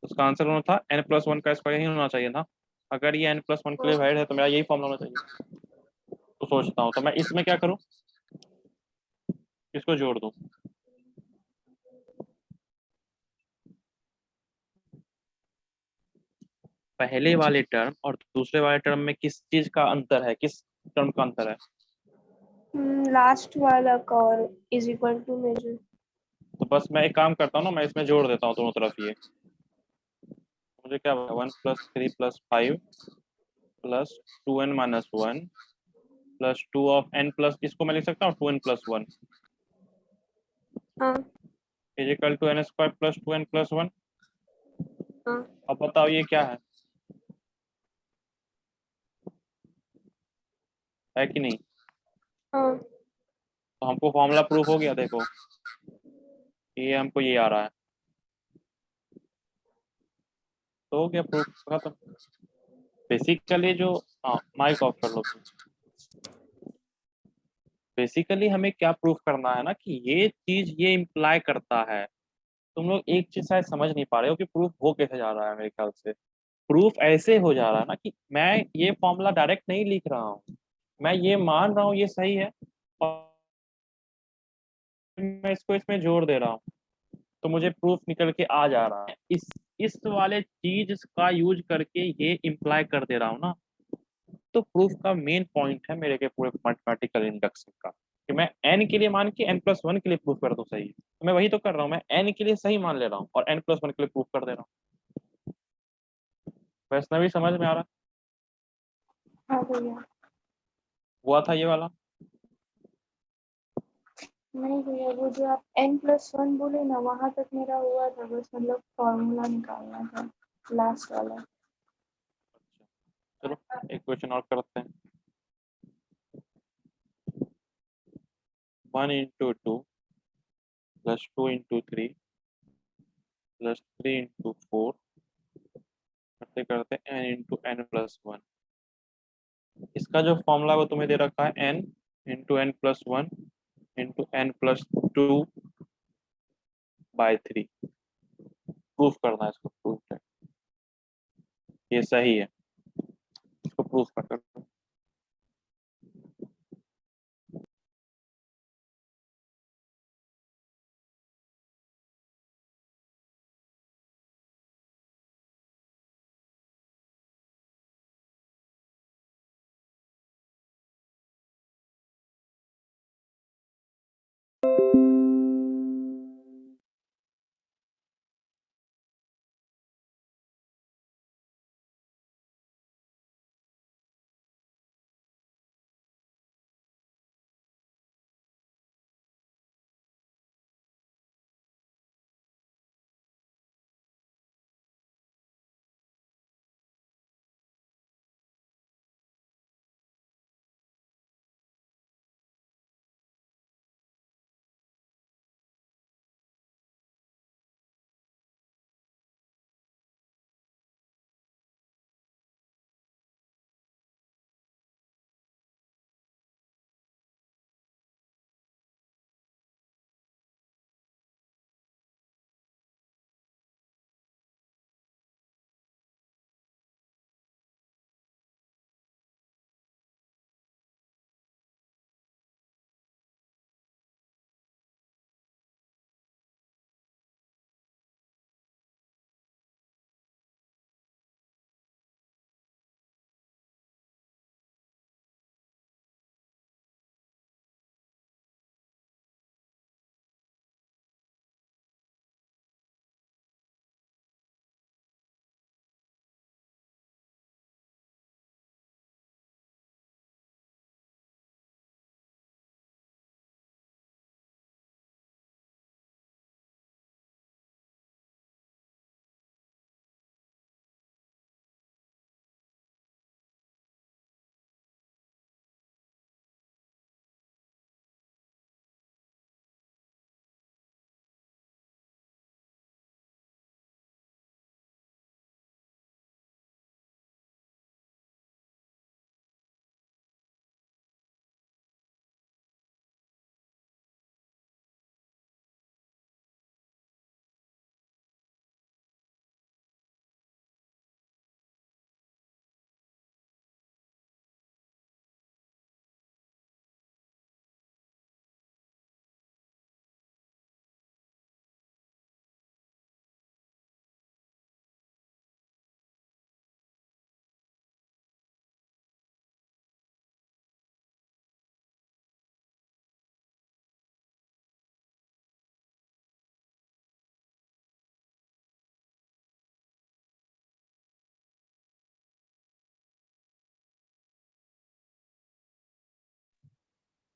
उसका आंसर होना था n प्लस 1 का स्क्वायर ही होना चाहिए था। अगर ये n प्लस 1 के लिए वैलिड है तो मेरा यही फॉर्मूला होना चाहिए। तो सोचता हूँ, तो मैं इसमें क्या करूँ, इसको जोड़ दूँ। पहले वाले टर्म और दूसरे वाले टर्म में किस चीज का अंतर है, किस टर्म का अंतर है? लास्ट वाला का और इज इक्वल टू मेजर। तो बस मैं एक काम करता हूँ ना, मैं इसमें जोड़ देता हूँ दोनों तरफ ये। मुझे क्या 1 plus 3 plus 5 plus 2n minus 1 plus 2 of n plus, इसको मैं लिख सकता हूँ 2n प्लस 1 हाँ। Is equal to n square plus 2n plus 1। हाँ। अब बताओ ये क्या है कि नहीं? हाँ। तो हमको फॉर्मूला प्रूफ हो गया, देखो ये हमको ये आ रहा है, तो हो गया प्रूफ खत्म। बेसिकली जो, हाँ माइक ऑफ कर लो। बेसिकली हमें क्या प्रूफ करना है ना, कि ये चीज ये इम्प्लाई करता है। तुम लोग एक चीज शायद समझ नहीं पा रहे हो कि प्रूफ हो कैसे जा रहा है। मेरे ख्याल से प्रूफ ऐसे हो जा रहा है ना, कि मैं ये फॉर्मूला डायरेक्ट नहीं लिख रहा हूँ, मैं ये मान रहा हूँ ये सही है और मैं इसको इसमें जोड़ दे रहा हूँ, तो मुझे प्रूफ निकल के आ जा रहा है। इस वाले चीज का यूज करके ये इम्प्लाई कर दे रहा हूँ ना। तो प्रूफ का मेन पॉइंट है मेरे के पूरे मैथमेटिकल इंडक्शन का, कि मैं n के लिए मान के n प्लस 1 के लिए प्रूफ कर दूं सही है। तो मैं वही तो कर रहा हूँ, मैं n के लिए सही मान ले रहा हूँ और n प्लस 1 के लिए प्रूफ कर दे रहा हूँ। वैष्णवी समझ में आ रहा? हाँ भैया। हुआ था ये वाला? नहीं भैया, वो जो आप n+1 बोले ना, वहां तक मेरा हुआ था, बस मतलब फॉर्मूला निकालना था लास्ट वाला। चलो एक क्वेश्चन और करते हैं। 1 into 2 plus 2 into 3 plus 3 into 4 करते करते n इंटू n प्लस 1। इसका जो फॉर्मूला वो तुम्हें दे रखा है n into n plus 1 into n plus 2 by 3। Proof करना है इसको, प्रूफ है ये सही है, इसको प्रूफ कर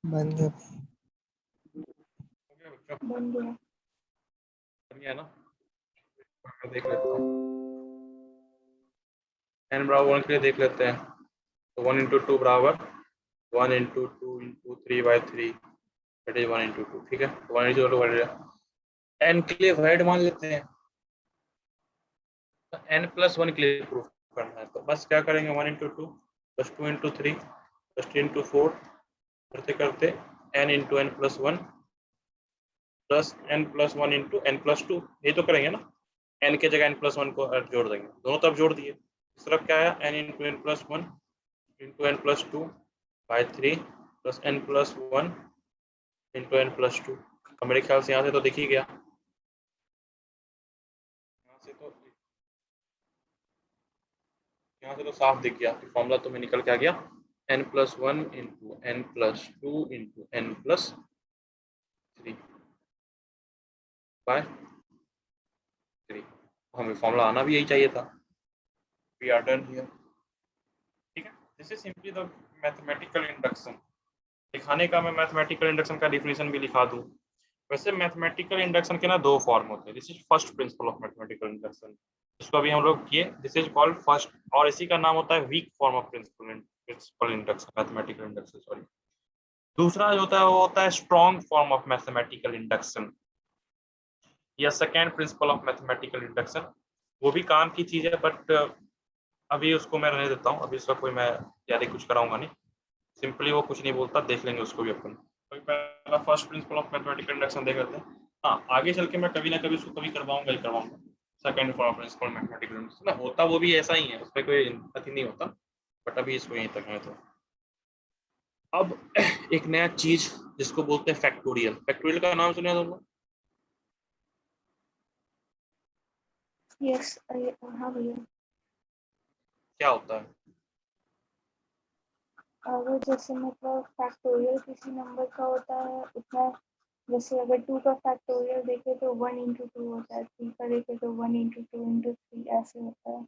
बन गया भाई। हो गया बच्चों? बन गया। बन गया ना? मैं देख लेता हूँ। n बराबर 1 के लिए देख लेते हैं। तो 1 इंटू 2 बराबर 1 into 2 into 3/3 that is 1 into 2। ठीक है, 1 इंटू 2 n के लिए वाइड मान लेते हैं। तो n प्लस 1 के लिए प्रूफ करना है, तो बस क्या करेंगे, 1 into 2 plus 2 into 3 plus 3 into 4 करते करते n into n plus 1 plus n plus 1 into n plus 2, ये तो करेंगे ना। n के जगह n प्लस 1 को जोड़ देंगे, दोनों तरफ जोड़ दिए। इस तरफ क्या आया, n into n plus 1 into n plus 2 by 3 plus n plus 1 into n plus 2। और मेरे ख्याल से यहाँ से तो दिख ही गया, यहाँ से तो साफ दिख गया कि फॉर्मूला तुम्हें निकल के आ गया, n plus 1 into n plus 2 into n plus 3 by 3। हमें फॉर्मूला आना भी यही चाहिए था। We are done here. ठीक है, this is simply the mathematical induction. दिखाने का मैं मैथमेटिकल इंडक्शन का डिफिनेशन भी लिखा दूं। वैसे मैथमेटिकल इंडक्शन के ना दो फॉर्म होते हैं। This is first principle of mathematical induction, इसको अभी हम लोग किए। दिस इज कॉल्ड फर्स्ट, और इसी का नाम होता है weak form of principle induction, mathematical induction sorry. दूसरा जो होता है वो होता है strong form of mathematical induction, या second principle of mathematical induction. वो भी काम की चीज है, बट अभी उसको मैं रहने देता हूँ। अभी इसका कोई मैं ज़्यादा कुछ कराऊंगा नहीं, सिंपली वो कुछ नहीं बोलता, देख लेंगे उसको भी अपन। तो पहला first principle of mathematical induction देख लेते हैं। हाँ, आगे चल के मैं कभी ना कभी उसको कभी करवाऊंगा ही करवाऊंगा। Second form principle mathematical induction ना, होता वो भी ऐसा ही है, उस पर कोई अति नहीं होता, बट अभी इसको यहीं तक है। तो अब एक नया चीज जिसको बोलते हैं फैक्टोरियल। फैक्टोरियल का नाम सुना तुम लोग? यस, हाँ भैया। क्या होता है? अगर जैसे मतलब फैक्टोरियल किसी नंबर का होता है उतना, जैसे अगर 2 का फैक्टोरियल देखे तो 1 इंटू 2 होता है, 3 का देखे तो 1 इंटू 2 इंटू 3 ऐसे होता है।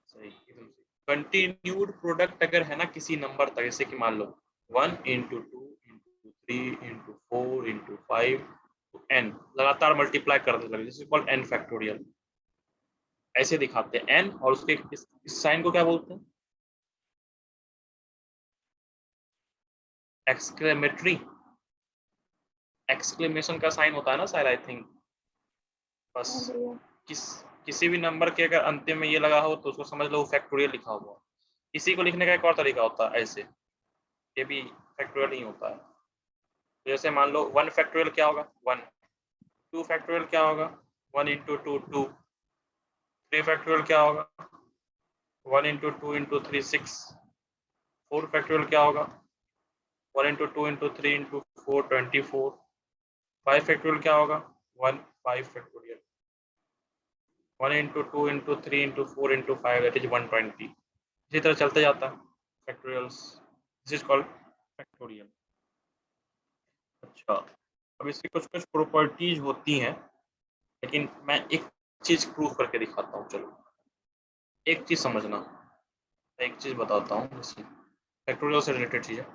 सही, एकदम सही। कंटिन्यूड प्रोडक्ट अगर है ना किसी नंबर तक, जैसे कि मान लो 1 into 2 into 3 into 4 into 5 n, लगातार मल्टीप्लाई करते लगे, जैसे कॉल्ड n फैक्टोरियल। ऐसे दिखाते हैं n, और उसके इस साइन को क्या बोलते हैं? एक्सक्लेमेटरी, एक्सक्लेमेशन का साइन होता है ना शायद, आई थिंक। बस हाँ भैया। किसी भी नंबर के अगर अंतिम में ये लगा हो तो उसको समझ लो फैक्टोरियल लिखा हुआ। इसी को लिखने का एक और तरीका होता है ऐसे, ये भी फैक्टोरियल नहीं होता है। जैसे मान लो 1 फैक्टोरियल क्या होगा 1, 2 फैक्टोरियल क्या होगा 1 इंटू 2 2, 3 फैक्टोरियल क्या होगा 1 इंटू 2 इंटू 3 6, 4 फैक्टोरियल क्या होगा 1 इंटू 2 इंटू 3 इंटू 4 24, 5 फैक्टोरियल क्या होगा 1 5 factorial, 1 into 2 into 3 into 4 into 5 that is 120। इसी तरह चलते जाता है factorials, this is called factorial. अच्छा, अब इसकी कुछ कुछ प्रॉपर्टीज होती हैं, लेकिन मैं एक चीज प्रूव करके दिखाता हूँ। चलो एक चीज समझना, एक चीज बताता हूँ, फैक्टोरियल से रिलेटेड चीज है।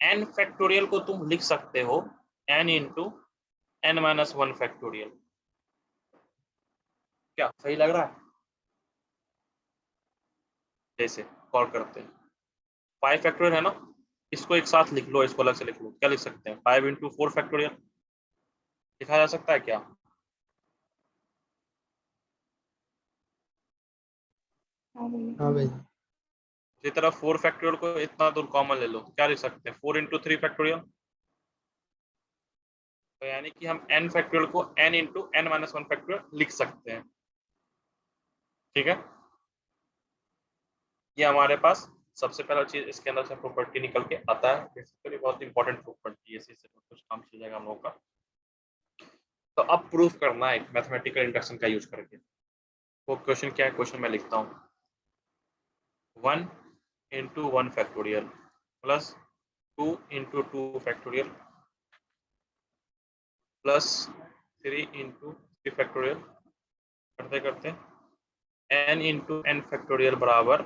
n फैक्टोरियल को तुम लिख सकते हो n into n minus 1 factorial. क्या सही लग रहा है? जैसे कॉल करते हैं 5 फैक्टोरियल है ना, इसको एक साथ लिख लो, इसको अलग से लिख लो। क्या लिख सकते हैं 5 इंटू 4 फैक्टोरियल, लिखा जा सकता है क्या? हाँ भैया। हाँ भाई। इसी तरह 4 फैक्टोरियल को इतना दूर कॉमन ले लो, क्या लिख सकते हैं 4 इंटू 3 फैक्टोरियल। तो यानी कि हम n फैक्टोरियल को n into n minus 1 factorial लिख सकते हैं। ठीक है, ये हमारे पास सबसे पहला चीज इसके अंदर से प्रॉपर्टी निकल के आता है। बेसिकली बहुत इंपॉर्टेंट प्रॉपर्टी है, इसी से कुछ काम चल जाएगा हम लोगों का। तो अब प्रूफ करना है मैथमेटिकल इंडक्शन का यूज करके। वो क्वेश्चन क्या है, क्वेश्चन मैं लिखता हूँ 1 into 1 factorial plus 2 into 2 factorial plus 3 into 3 factorial, करते करते n इंटू n फैक्टोरियल बराबर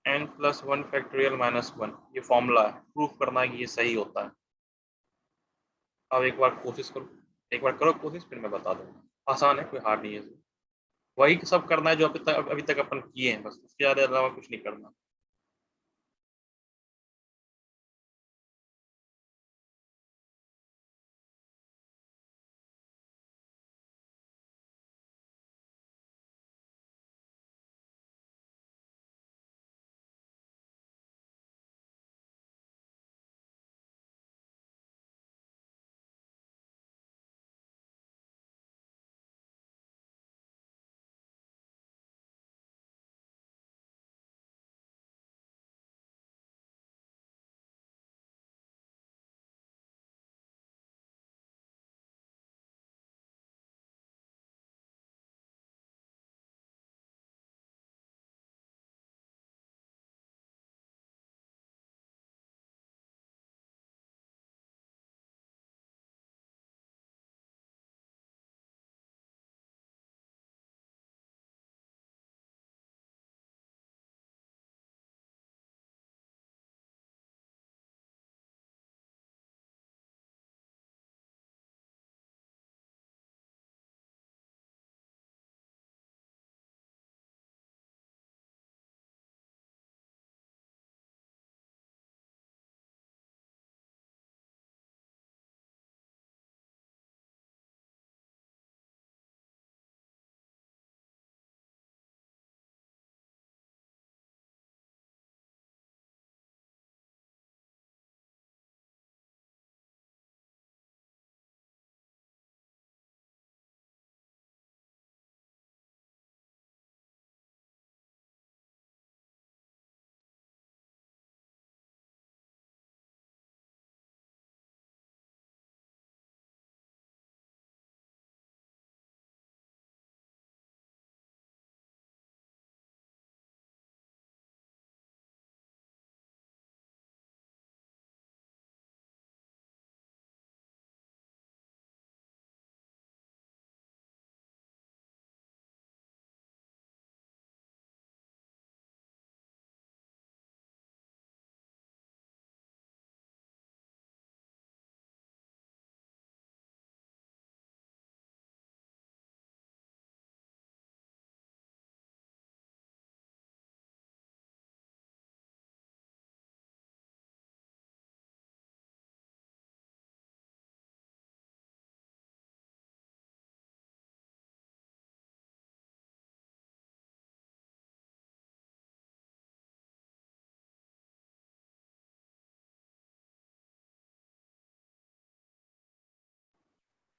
n प्लस 1 फैक्टोरियल माइनस 1 ये फॉर्मूला है, प्रूफ करना है कि ये सही होता है। अब एक बार कोशिश करो, एक बार करो कोशिश, फिर मैं बता दूंगा। आसान है, कोई हार्ड नहीं है इसमें। वही सब करना है जो अभी तक अपन किए हैं, बस उसके अलावा कुछ नहीं करना।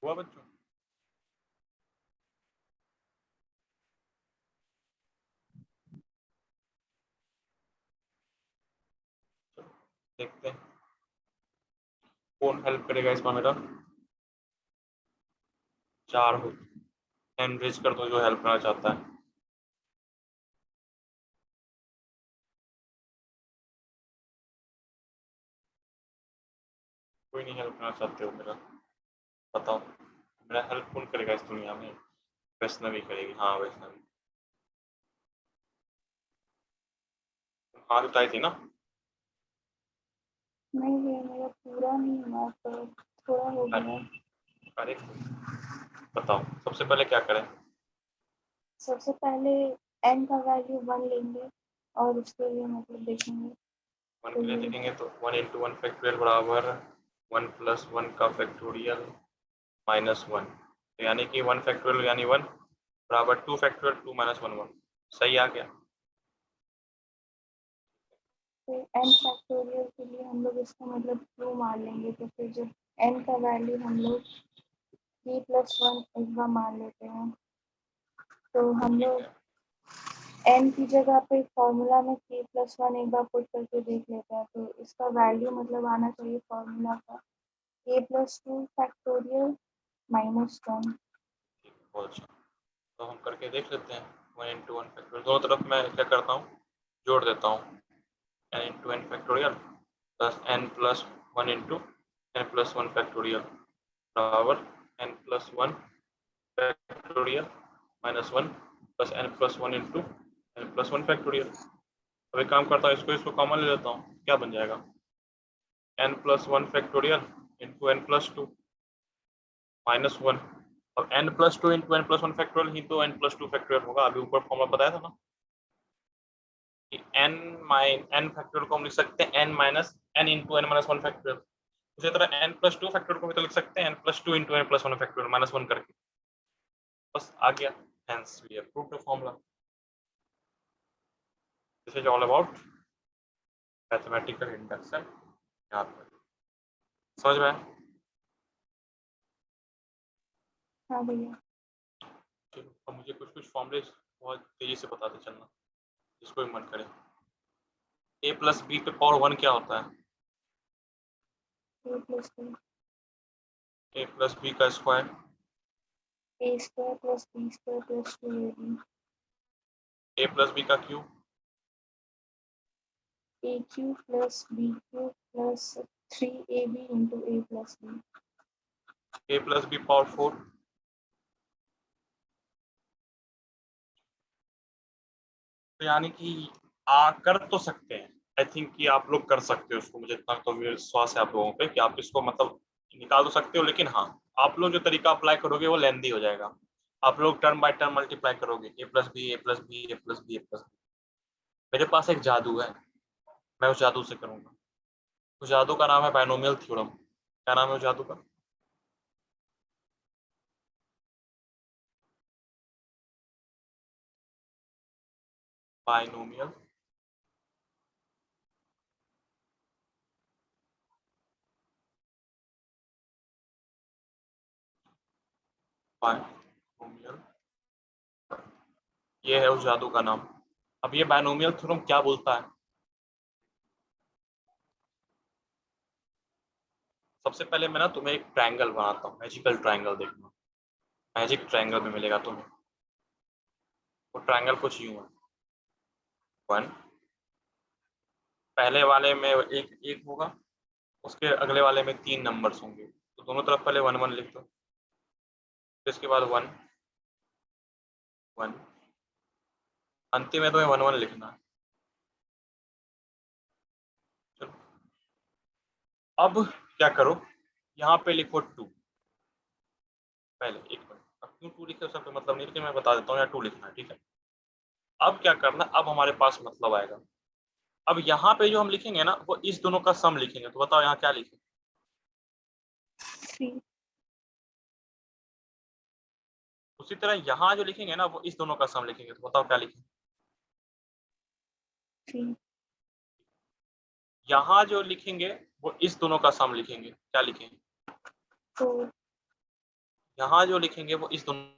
हुआ बच्चों? देखते हैं कौन हेल्प करेगा इसमें मेरा। 4 हो, एनरिच कर दो जो हेल्प करना चाहता है। कोई नहीं हेल्प करना चाहते हो मेरा, बताओ मेरा हेल्प कौन करेगा इस दुनिया में? वैष्णवी करेगी, हाँ वैष्णवी। हाथ उठाई थी ना? नहीं ये मेरा पूरा नहीं हुआ, तो थोड़ा हो गया। अरे बताओ सबसे पहले क्या करें? सबसे पहले n का वैल्यू 1 लेंगे और उसके लिए मतलब देखेंगे। 1 के लिए देखेंगे तो 1 इंटू 1 फैक्टोरियल बराबर 1 प्लस 1 का फैक्टोरियल माइनस 1, तो यानी कि 1 फैक्टोरियल यानी 1 बराबर 2 फैक्टोरियल 2 माइनस 1 1। सही आ गया। फिर n फैक्टोरियल के लिए हम लोग इसका मतलब 2 मान लेंगे, तो फिर जब n का वैल्यू हम लोग p प्लस 1 एक बार मान लेते हैं, तो हम ठीक लोग है, n की जगह पे फॉर्मूला में k प्लस 1 एक बार पुट करके देख लेते हैं, तो इसका वैल्यू मतलब आना चाहिए फॉर्मूला का k प्लस 2 फैक्टोरियल माइनस 1। बहुत अच्छा। तो हम करके देख लेते हैं। 1 इंटू 1 फैक्टोरियल दोनों तरफ मैं क्या करता हूँ, जोड़ देता हूँ। n into N factorial plus n plus 1 into n plus 1 factorial बराबर n plus 1 factorial minus 1 plus n plus 1 into n plus 1 factorial. अब एक काम करता हूँ, इसको कॉमन ले लेता हूँ, क्या बन जाएगा n+1 फैक्टोरियल इंटू n+2 -1। अब n+2 इंटू n+1 फैक्टोरियल ही तो n+2 फैक्टोरियल होगा। अभी ऊपर फॉर्मूला बताया था ना कि n फैक्टोरियल को हम लिख सकते हैं n इंटू n-1 फैक्टोरियल। उसी तरह n+2 फैक्टोरियल को भी तो लिख सकते हैं n+2 इंटू n+1 फैक्टोरियल -1 करके, बस आ गया। Hence we have proved the formula. This is all about mathematical induction. यहाँ पर समझ में आया? हाँ भैया। चलो, अब मुझे कुछ फॉर्मूले बहुत तेजी से बताते चलना, जिसको भी मन करे। a+b पे पावर 1 क्या होता है? a+2 a+b का square a² + b² + 2ab a+b का cube a³ + b³ + 3ab into a+b a+b power 4 तो यानी कि कर तो सकते हैं। आई थिंक कि आप लोग कर सकते हो उसको, मुझे इतना तो विश्वास है आप लोगों पे कि आप इसको मतलब निकाल तो सकते हो, लेकिन हाँ, आप लोग जो तरीका अप्लाई करोगे वो लेंदी हो जाएगा। आप लोग टर्म बाय टर्म मल्टीप्लाई करोगे a+b a+b a+b a+b। मेरे पास एक जादू है, मैं उस जादू से करूंगा। उस जादू का नाम है बायनोमियल थ्योरम। क्या नाम है उस जादू का? बायनोमियल बायनोमियल ये है उस जादू का नाम। अब ये बायनोमियल थ्योरम क्या बोलता है? सबसे पहले मैं ना तुम्हें एक ट्रायंगल बनाता हूँ, मैजिकल ट्रायंगल देखना, मैजिक ट्रायंगल में मिलेगा तुम्हें। वो ट्रायंगल कुछ यूं है, 1 पहले वाले में एक होगा, उसके अगले वाले में 3 नंबर्स होंगे, तो दोनों तरफ पहले 1 1 लिख दो, फिर इसके बाद 1 1, अंतिम में तुम्हें 1 1 लिखना है। चलो अब क्या करो, यहाँ पे लिखो 2। पहले एक मिनट, अब क्यों 2 लिखे उसका कोई मतलब नहीं, लेकिन मैं बता देता हूँ यहाँ 2 लिखना है, ठीक है। अब क्या करना, अब हमारे पास मतलब आएगा। अब यहाँ पे जो हम लिखेंगे ना वो इस दोनों का सम लिखेंगे, तो बताओ यहाँ क्या लिखें? 3 उसी तरह यहाँ जो लिखेंगे ना वो इस दोनों का सम लिखेंगे, तो बताओ क्या लिखें? 3 यहाँ जो लिखेंगे वो इस दोनों का सम लिखेंगे, क्या लिखें? 4 यहाँ जो लिखेंगे वो इस दोनों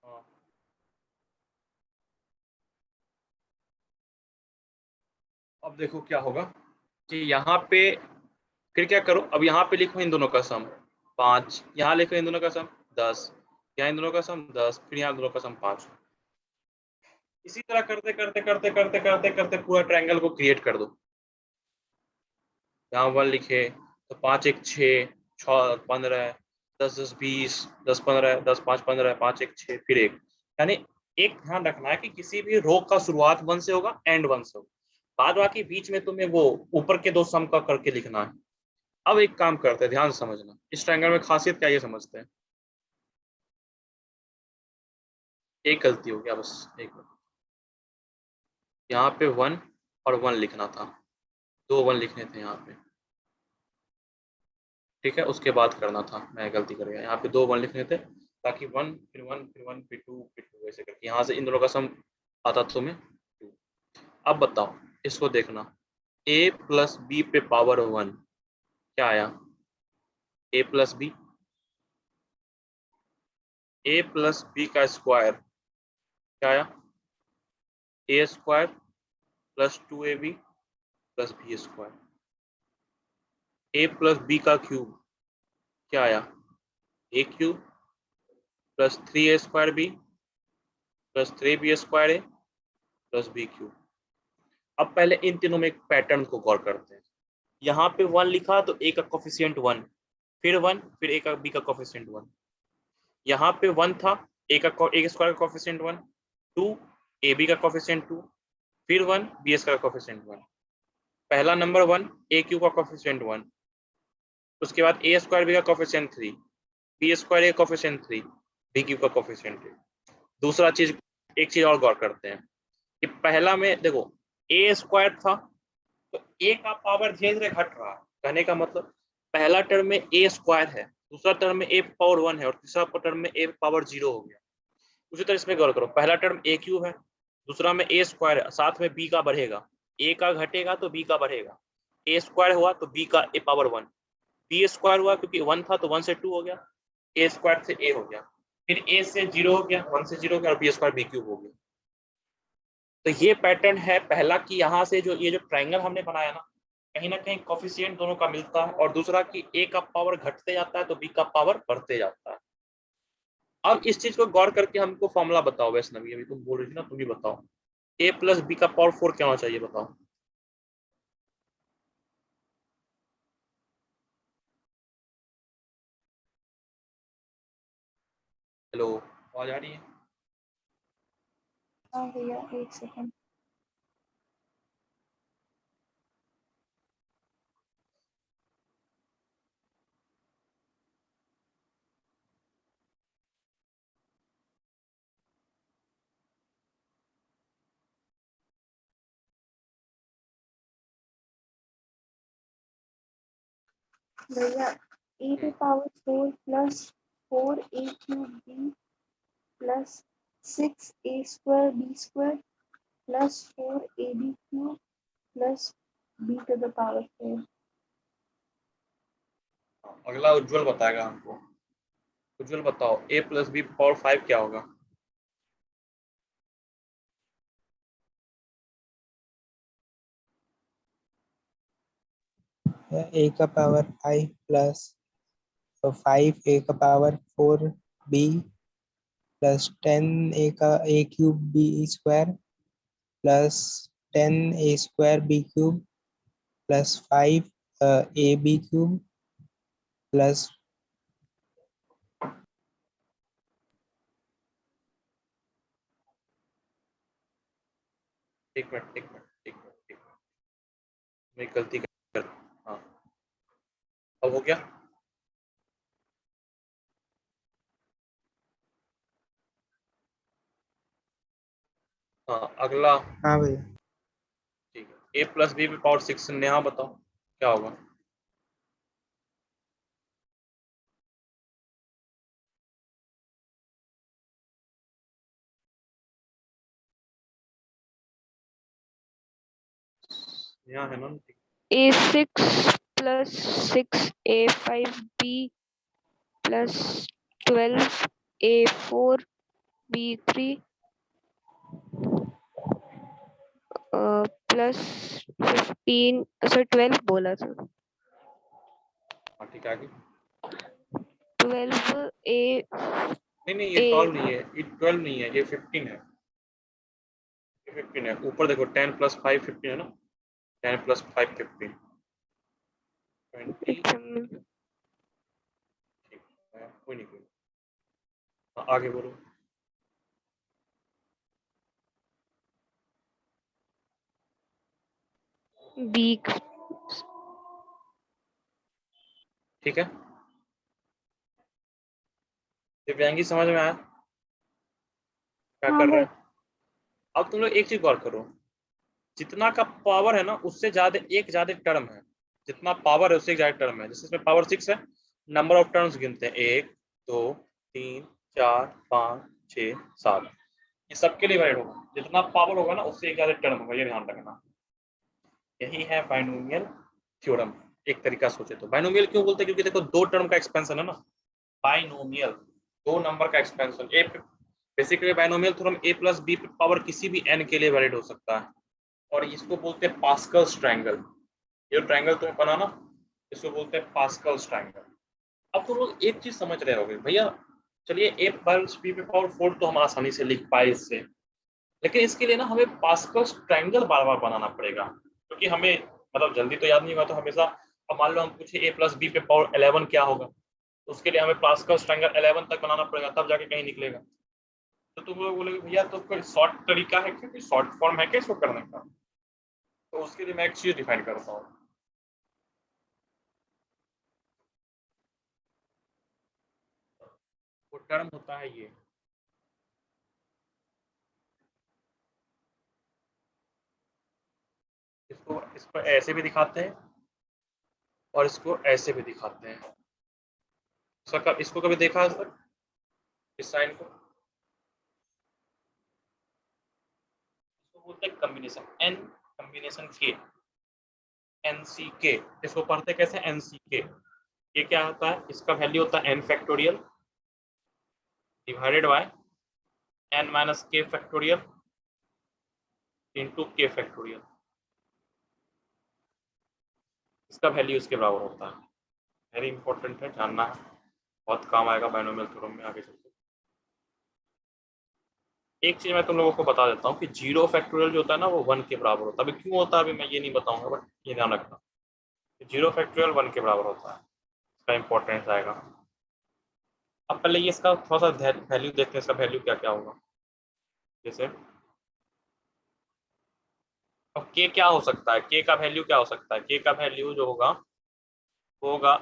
हाँ। अब देखो क्या होगा कि यहाँ पे फिर क्या करो, अब यहाँ पे लिखो इन दोनों का सम 5, यहाँ लिखो इन दोनों का सम 10, यहाँ इन दोनों का सम 10, फिर यहाँ दोनों का सम 5। इसी तरह करते करते करते करते करते करते पूरा ट्रायंगल को क्रिएट कर दो। यहाँ 1 लिखे तो 5 1 6 6 15 10 10 20 10 15 10 5 15 5 1 6 फिर 1, यानी एक ध्यान रखना है कि किसी भी रो का शुरुआत 1 से होगा, एंड 1 से होगा, बाद बाकी बीच में तुम्हें वो ऊपर के दो सम का करके लिखना है। अब एक काम करते हैं, ध्यान से समझना, इस ट्रायंगल में खासियत क्या ये समझते हैं। एक गलती हो गया बस, एक मिनट, यहाँ पे 1 और 1 लिखना था, 2 1 लिखने थे यहाँ पे। ठीक है, उसके बाद करना था, मैं गलती कर गया, यहाँ पे 2 1 लिखने थे ताकि 1 फिर 1 फिर 1 फिर 2 ऐसे करके यहाँ से इन दोनों का सम आता तुम्हें 2। अब बताओ इसको देखना, a प्लस बी पे पावर 1 क्या आया, a plus B, a plus B का स्क्वायर क्या आया, a square plus 2ab plus B square, a plus B का क्यूब क्या आया, a cube plus 3a square B plus 3b square a plus B cube. अब पहले इन तीनों में एक पैटर्न को गौर करते हैं, यहाँ पे 1 लिखा तो a का कोफिशिएंट 1, फिर 1 फिर a का b का कोफिशिएंट 1, यहाँ पे 1 था, a स्क्वायर का कोफिशिएंट 1, 2 ab का कोफिशिएंट 2, फिर 1 b स्क्वायर का कोफिशिएंट 1, पहला नंबर 1 a क्यूब का कोफिशिएंट 1, उसके बाद a स्क्वायर b का coefficient 3, b square a coefficient 3, b cube का कोफिशिएंट 3। दूसरा चीज, एक चीज और गौर करते हैं कि पहला में देखो a स्क्वायर था तो a का पावर धीरे धीरे घट रहा है, कहने का मतलब पहला टर्म में a स्क्वायर है, दूसरा टर्म में a पावर 1 है और तीसरा टर्म में a पावर 0 हो गया। उसी तरह इसमें गौर करो, पहला टर्म a क्यूब है, दूसरा में a स्क्वायर है, साथ में b का बढ़ेगा, a का घटेगा तो b का बढ़ेगा, a स्क्वायर हुआ तो b का a पावर 1, b स्क्वायर हुआ क्योंकि 1 था तो 1 से 2 हो गया, a स्क्वायर से a हो गया, फिर a से 0 हो गया, 1 से 0 हो गया और b स्क्वायर b क्यूब हो गया। तो ये पैटर्न है पहला कि यहाँ से जो ये जो ट्रायंगल हमने बनाया ना कहीं कोफिशिएंट दोनों का मिलता है, और दूसरा कि a का पावर घटते जाता है तो b का पावर बढ़ते जाता है। अब इस चीज को गौर करके हमको फॉर्मूला बताओ वैष्णवी, अभी तुम बोल रही थी ना, तुम भी बताओ a प्लस बी का पावर 4 क्या होना चाहिए, बताओ। हेलो, आवाज आ रही है? हाँ भैया, एक सेकंड। भैया e to power 4 plus 4a cube b plus 6a square b square plus 4ab cube plus b to the power 4। अगला उज्जवल बताएगा हमको। उज्जवल बताओ a प्लस बी पावर 5 क्या होगा। a का पावर 5 प्लस 5 a का power 4 b plus 10 a cube b square plus 10 a square b cube plus 5 a b cube plus एक minute, मैं गलती कर, हाँ अब हो गया। हाँ अगला, हाँ भैया ठीक है, a plus B power 6 Neha बताओ क्या होगा। नेहा है ना? A6 plus 6A5B plus 12A4B3 plus 15, sir 12 बोला था, हाँ ठीक है, आगे। 12A नहीं ये 12 नहीं है, ये 12 नहीं है, ये 15 है, ये 15 है। ऊपर देखो 10 प्लस 5 15 है ना, 10 प्लस 5 15 20। ठीक है, कोई नहीं हाँ, आगे बोलो। B ठीक है, दिव्यांगी समझ में आया क्या हाँ कर रहे भैया। हैं। अब तुम लोग एक चीज गौर करो, जितना का पावर है ना उससे ज्यादा एक ज्यादा टर्म है, जितना पावर है उससे एग्जैक्ट टर्म है। जैसे इसमें पावर 6 है, नंबर ऑफ टर्म्स गिनते हैं 1 2 3 4 5 6 7, ये सबके लिए वैलिड होगा। जितना पावर होगा ना उससे एग्जैक्ट टर्म होगा, ये ध्यान रखना। यही है बाइनोमियल थ्योरम। एक तरीका सोचे तो बाइनोमियल क्यों बोलते हैं, क्योंकि देखो दो टर्म का एक्सपेंशन है ना, बाइनोमियल दो नंबर का expansion. A basically binomial theorem a plus B power किसी भी n के लिए वैलिड हो सकता है, और इसको बोलते हैं पास्कल्स ट्रायंगल। ये ट्रायंगल तुम्हें पता ना, इसको बोलते हैं पास्कल्स ट्रायंगल। अब तुम लोग एक चीज समझ रहे होगे भैया, चलिए a प्लस बी पावर 4 तो हम आसानी से लिख पाए इससे, लेकिन इसके लिए ना हमें पास्कल्स ट्रायंगल बार बार बनाना पड़ेगा, क्योंकि हमें मतलब जल्दी तो याद नहीं होगा। तो हमेशा, अब मान लो हम पूछे a प्लस बी पे पावर 11 क्या होगा, तो उसके लिए हमें पास्कल्स ट्रायंगल 11 तक बनाना पड़ेगा, तब जाके कहीं निकलेगा। तो तुम लोग बोलोगे भैया तो कोई शॉर्ट तरीका है क्या, कोई शॉर्ट फॉर्म है क्या इसको करने का? तो उसके लिए मैं एक चीज डिफाइन करता हूँ। वो टर्म होता है ये, इसको ऐसे भी दिखाते हैं और इसको ऐसे भी दिखाते हैं। इसको कभी देखा है सर, इस साइन को? इसको बोलते हैं कॉम्बिनेशन एन, कॉम्बिनेशन के, एनसीके। इसको पढ़ते कैसे, एनसीके। ये क्या होता है, इसका वैल्यू होता है N factorial divided by N minus K factorial into K factorial. इसका वैल्यू इसके बराबर होता है। वेरी इंपॉर्टेंट है, जानना है, बहुत काम आएगा बाइनोमियल थ्योरम में आगे चलकर। एक चीज मैं तुम लोगों को बता देता हूँ कि जीरो फैक्टोरियल जो होता है ना वो 1 के बराबर होता है। अभी क्यों होता है अभी मैं ये नहीं बताऊंगा, बट ये ध्यान रखना, जीरो फैक्टोरियल 1 के बराबर होता है, इसका इंपॉर्टेंस आएगा। अब पहले ये इसका थोड़ा सा वैल्यू देखते हैं, इसका वैल्यू क्या क्या होगा। जैसे अब के क्या हो सकता है, के का वैल्यू क्या हो सकता है, के का वैल्यू जो होगा वो होगा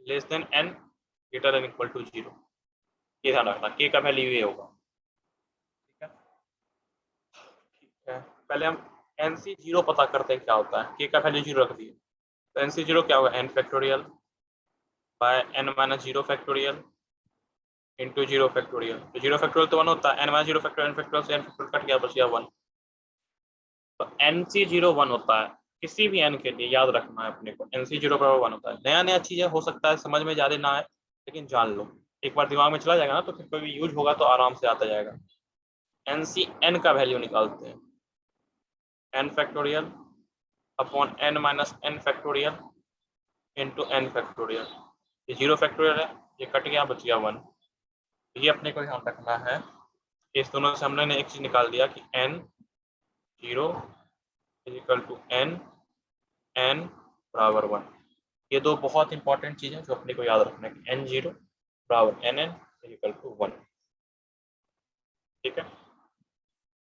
less than N greater than equal to 0। ये ध्यान रखना, के का वैल्यू ये होगा। ठीक है, ठीक है। पहले हम एन सी जीरो पता करते हैं क्या होता है। के का वैल्यू 0 रख दिए, तो एन सी जीरो क्या होगा, N factorial by N minus 0 factorial into 0 factorial. तो 0 फैक्टोरियल तो 1 होता है, N minus 0 factorial, N factorial से एन फैक्टोरियल कट गया, बच गया 1। तो एन सी जीरो 1 होता है किसी भी एन के लिए, याद रखना है अपने को, एन सी जीरो बराबर 1 होता है। नया नया चीज़ें हो सकता है समझ में ज़्यादा ना आए, लेकिन जान लो, एक बार दिमाग में चला जाएगा ना तो फिर कभी यूज होगा तो आराम से आता जाएगा। एन सी एन का वैल्यू निकालते हैं, N factorial upon N minus N factorial into N factorial. ये 0 फैक्टोरियल है, ये कट गया, बच गया 1। ये अपने को ध्यान रखना है। इस दोनों से हमने एक चीज निकाल दिया कि N zero is equal to N N बराबर 1। ये दो बहुत इंपॉर्टेंट चीज़ है जो अपने को याद रखना है कि एन जीरो बराबर N N is equal to 1। ठीक है,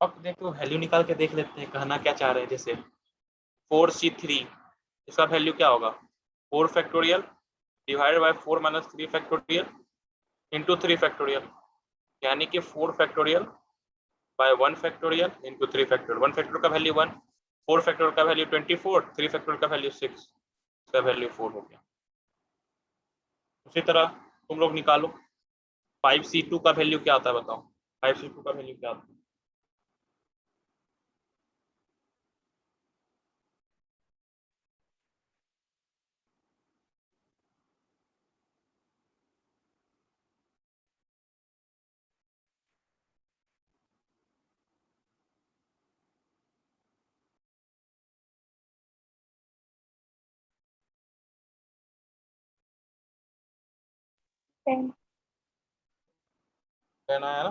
अब देखो वैल्यू निकाल के देख लेते हैं कहना क्या चाह रहे हैं। जैसे 4c3, इसका वैल्यू क्या होगा, 4 factorial divided bye 4 minus 3 factorial into 3 factorial, यानी कि 4 factorial by 1 factorial into 3 factorial. 1 factorial का वैल्यू 1, 4 फैक्टोरियल का वैल्यू 24, 3 फैक्टोरियल का वैल्यू 6, इसका वैल्यू 4 हो गया। उसी तरह तुम लोग निकालो 5c2 का वैल्यू क्या आता है, बताओ 5c2 का वैल्यू क्या आता है। टेन। कहना है ना,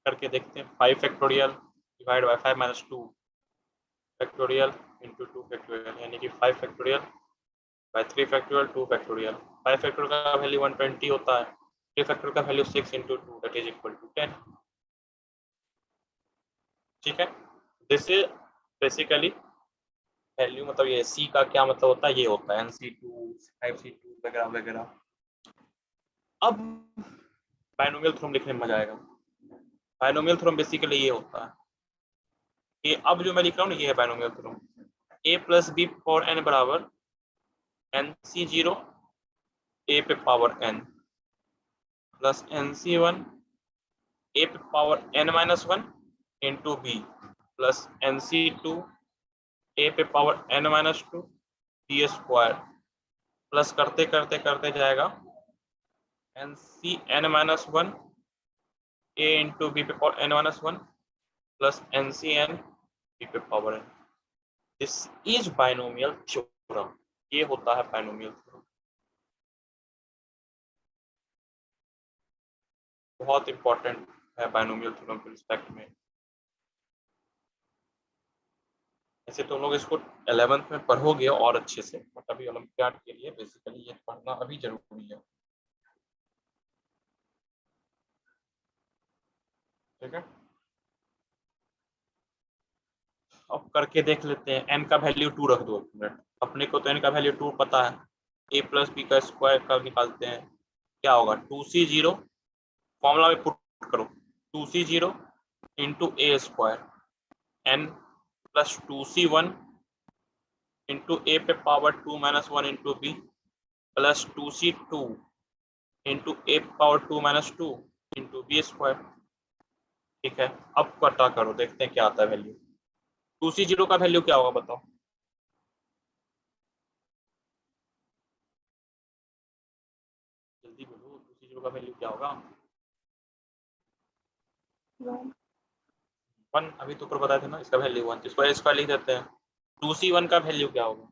करके देखते हैं। 5 factorial divide by 5 minus 2 factorial into 2 factorial, यानी कि 5 factorial by 3 factorial 2 factorial. 5 factorial का वैल्यू 120 होता है, 3 फैक्टोरियल का value 6 into 2 that is equal to 10। ठीक है, दिस इज बेसिकली वैल्यू, मतलब ये सी का क्या मतलब होता है, ये होता है NC2 5C2 वगैरह वगैरह। अब बाइनोमियल थ्योरम लिखने में मजा आएगा। बाइनोमियल थ्योरम बेसिकली ये होता है कि अब जो मैं लिख रहा हूँ ना, ये है binomial theorem. a plus B for n बराबर NC0 a पे power n plus NC1 a पे power n-1 into b plus NC2 a पे power n-2 b square plus करते करते करते जाएगा NCn-1 a इंटू b पे power n-1 plus NCn b पे power n। This is binomial theorem, ये होता है बाइनोमियल थ्योरम। बहुत इंपॉर्टेंट है बाइनोमियल थ्योरम के रिस्पेक्ट में। ऐसे तो लोग इसको 11th में पढ़ोगे और अच्छे से, बट अभी ओलंपियाड के लिए बेसिकली ये पढ़ना अभी जरूरी है। ठीक है, अब करके देख लेते हैं। n का वैल्यू 2 रख दो मिनट, अपने को तो n का वैल्यू 2 पता है। a प्लस बी का स्क्वायर का निकालते हैं, क्या होगा 2c0, फॉर्मूला में पुट करो 2c0 into A square n plus 2c1 into A पे power 2-1 into B plus 2c2 into A पे पावर 2-2 इंटू बी स्क्वायर। ठीक है, अब पता करो, देखते हैं क्या आता है वैल्यू। 2c0 का वैल्यू क्या होगा बताओ? जल्दी बोलो, 2c0 का वैल्यू क्या होगा? 1 अभी तो ऊपर बताए थे ना, इसका वैल्यू 1, इसको स्क्वायर लिख देते हैं। 2c1 का वैल्यू क्या होगा?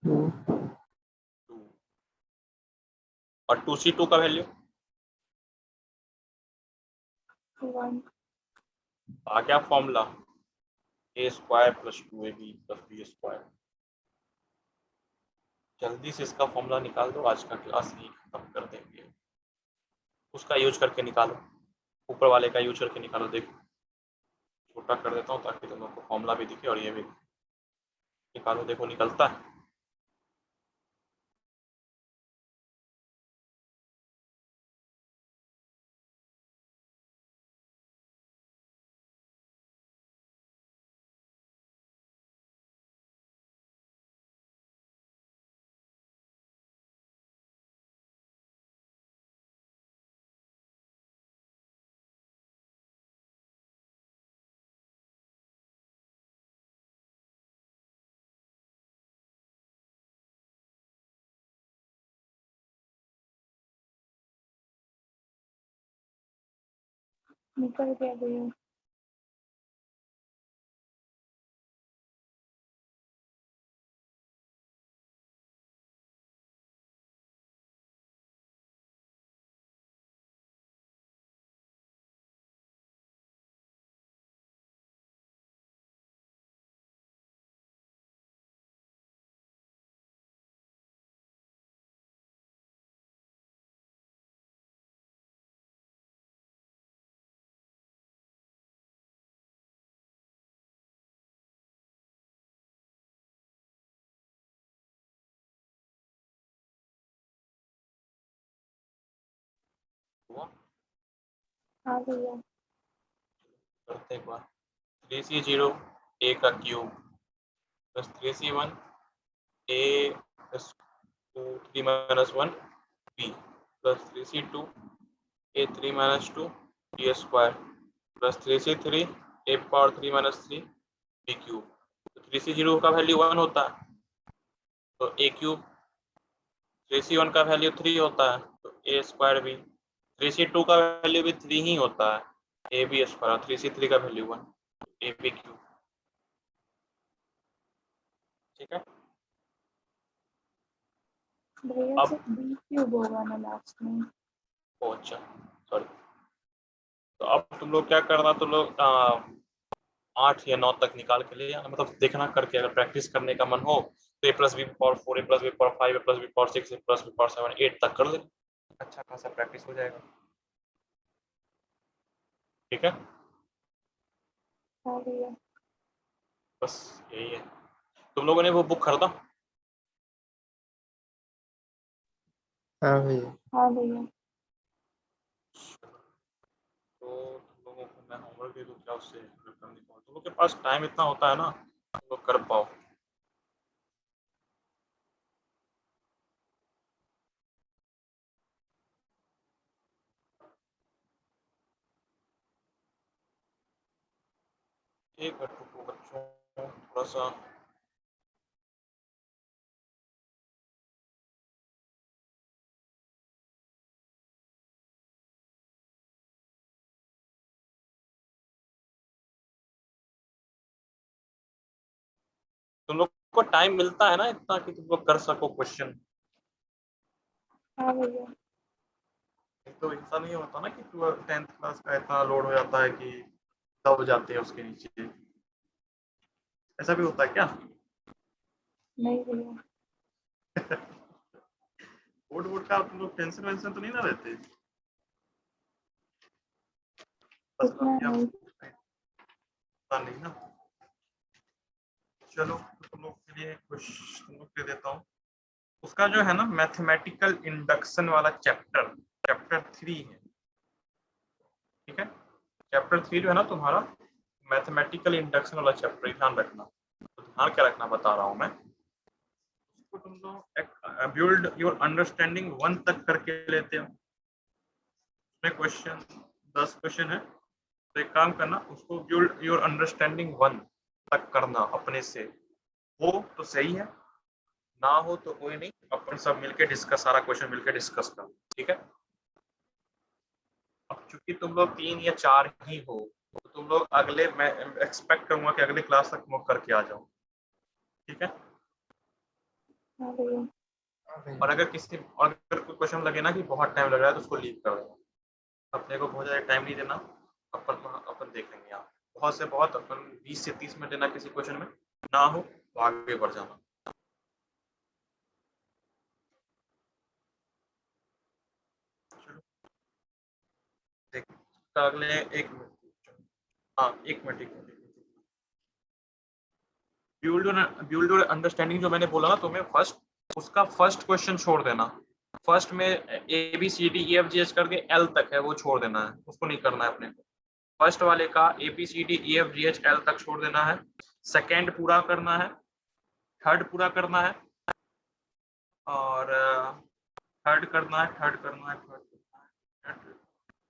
टू 2। और 2c2 का वैल्यू 1 आ गया formula, a square plus 2ab plus B square. जल्दी से इसका फॉर्मूला निकाल दो, आज का क्लास ही खत्म कर देंगे। उसका यूज करके निकालो, ऊपर वाले का यूज करके निकालो। देखो छोटा कर देता हूँ ताकि तुम लोग को फॉर्मूला भी दिखे और ये भी निकालो। देखो निकलता है। निकल गया भैया। हुआ, हाँ भैया। करते एक बार। 3c0 a का cube plus 3c1 a plus 3-1 b plus 3c2 a 3-2 b square plus 3c3 a power 3-3 b cube. तो 3c0 का वैल्यू 1 होता है, तो a क्यूब। 3c1 का वैल्यू 3 होता है, तो a स्क्वायर भी। 3c2 का वैल्यू भी 3 ही होता है, ए बी स्क्वायर। 3c3 का वैल्यू 1, ए बी क्यूब। ठीक है, भैया अब सिर्फ बी क्यूब होगा ना लास्ट में? ओ अच्छा सॉरी। तो अब तुम लोग क्या करना, तुम लोग 8 या 9 तक निकाल के ले आना, मतलब देखना करके। अगर प्रैक्टिस करने का मन हो तो a plus B power 4, a plus B power 5, a plus B power 6, a plus B power 7, 8 तक कर ले, अच्छा खासा प्रैक्टिस हो जाएगा। ठीक है, हाँ भैया। बस यही है। तुम लोगों ने वो बुक खरीदा? हाँ भैया। हाँ भैया। कर दे तो क्या उससे कर नहीं पाओ, तुम लोग के पास टाइम इतना होता है ना, तुम लोग कर पाओ। एक मिनट रुको बच्चों, थोड़ा सा तुम लोग को टाइम मिलता है ना इतना कि तुम लोग कर सको क्वेश्चन। हाँ भैया। तो ऐसा नहीं होता ना कि 10th क्लास का इतना लोड हो जाता है कि दब जाते हैं उसके नीचे, ऐसा भी होता है क्या? नहीं भैया। बोर्ड वोर्ड का तुम लोग टेंशन वेंशन तो नहीं ना रहते? बस उतना अभी आप नहीं। पता नहीं ना। चलो तुम लोग के लिए कुछ तुम लोग दे देता हूँ। उसका जो है ना मैथमेटिकल इंडक्शन वाला चैप्टर, चैप्टर 3 है, ठीक है। चैप्टर 3 जो है ना तुम्हारा मैथमेटिकल इंडक्शन वाला चैप्टर, ध्यान रखना। तो ध्यान क्या रखना बता रहा हूँ मैं, उसको तुम लोग बिल्ड योर अंडरस्टैंडिंग 1 तक करके लेते हो। उसमें क्वेश्चन 10 क्वेश्चन है, तो एक काम करना, उसको बिल्ड योर अंडरस्टैंडिंग 1 तक करना अपने से। हो तो सही है, ना हो तो कोई नहीं, अपन सब मिलके डिस्कस, सारा क्वेश्चन मिलके डिस्कस कर, ठीक है। अब चूंकि तुम लोग 3 या 4 ही हो, तो तुम लोग अगले, मैं एक्सपेक्ट करूंगा कि अगले क्लास तक तुम लोग करके आ जाओ, ठीक है। हाँ भैया। और अगर कोई क्वेश्चन लगे ना कि बहुत टाइम लग रहा है तो उसको लीव कर देना, अपने को बहुत ज़्यादा टाइम नहीं देना, अपन देख लेंगे। आप बहुत से बहुत अपन 20 से 30 मिनट देना किसी क्वेश्चन में, ना हो तो आगे बढ़ जाना। चलो देख, अगले एक मिनट, हाँ एक मिनट, बिल्ड योर अंडरस्टैंडिंग जो मैंने बोला ना तुम्हें, फर्स्ट उसका फर्स्ट क्वेश्चन छोड़ देना। फर्स्ट में A B C D E F G H करके एल तक है, वो छोड़ देना है, उसको नहीं करना है अपने को। फर्स्ट वाले का A B C D E F G H L तक छोड़ देना है। सेकेंड पूरा करना है, थर्ड पूरा करना है, और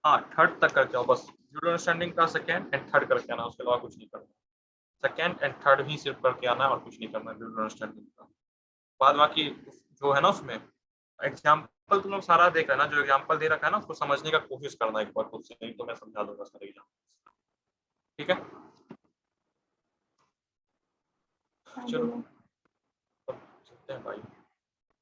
हाँ थर्ड तक करके आओ बस। बिल्ड अंडरस्टैंडिंग का सेकेंड एंड थर्ड करके आना, उसके अलावा कुछ नहीं करना। सेकेंड एंड थर्ड ही सिर्फ करके आना है और कुछ नहीं करना है बिल्ड अंडरस्टैंडिंग का। बाद बाकी जो है ना उसमें एग्जाम्पल तुम लोग सारा देख लेना, जो एग्जाम्पल दे रखा है ना उसको समझने का कोशिश करना एक बार खुद से, नहीं तो मैं समझा दूंगा सारे एग्जाम्पल, ठीक है। हाँ चलो भैया। चलते हैं भाई।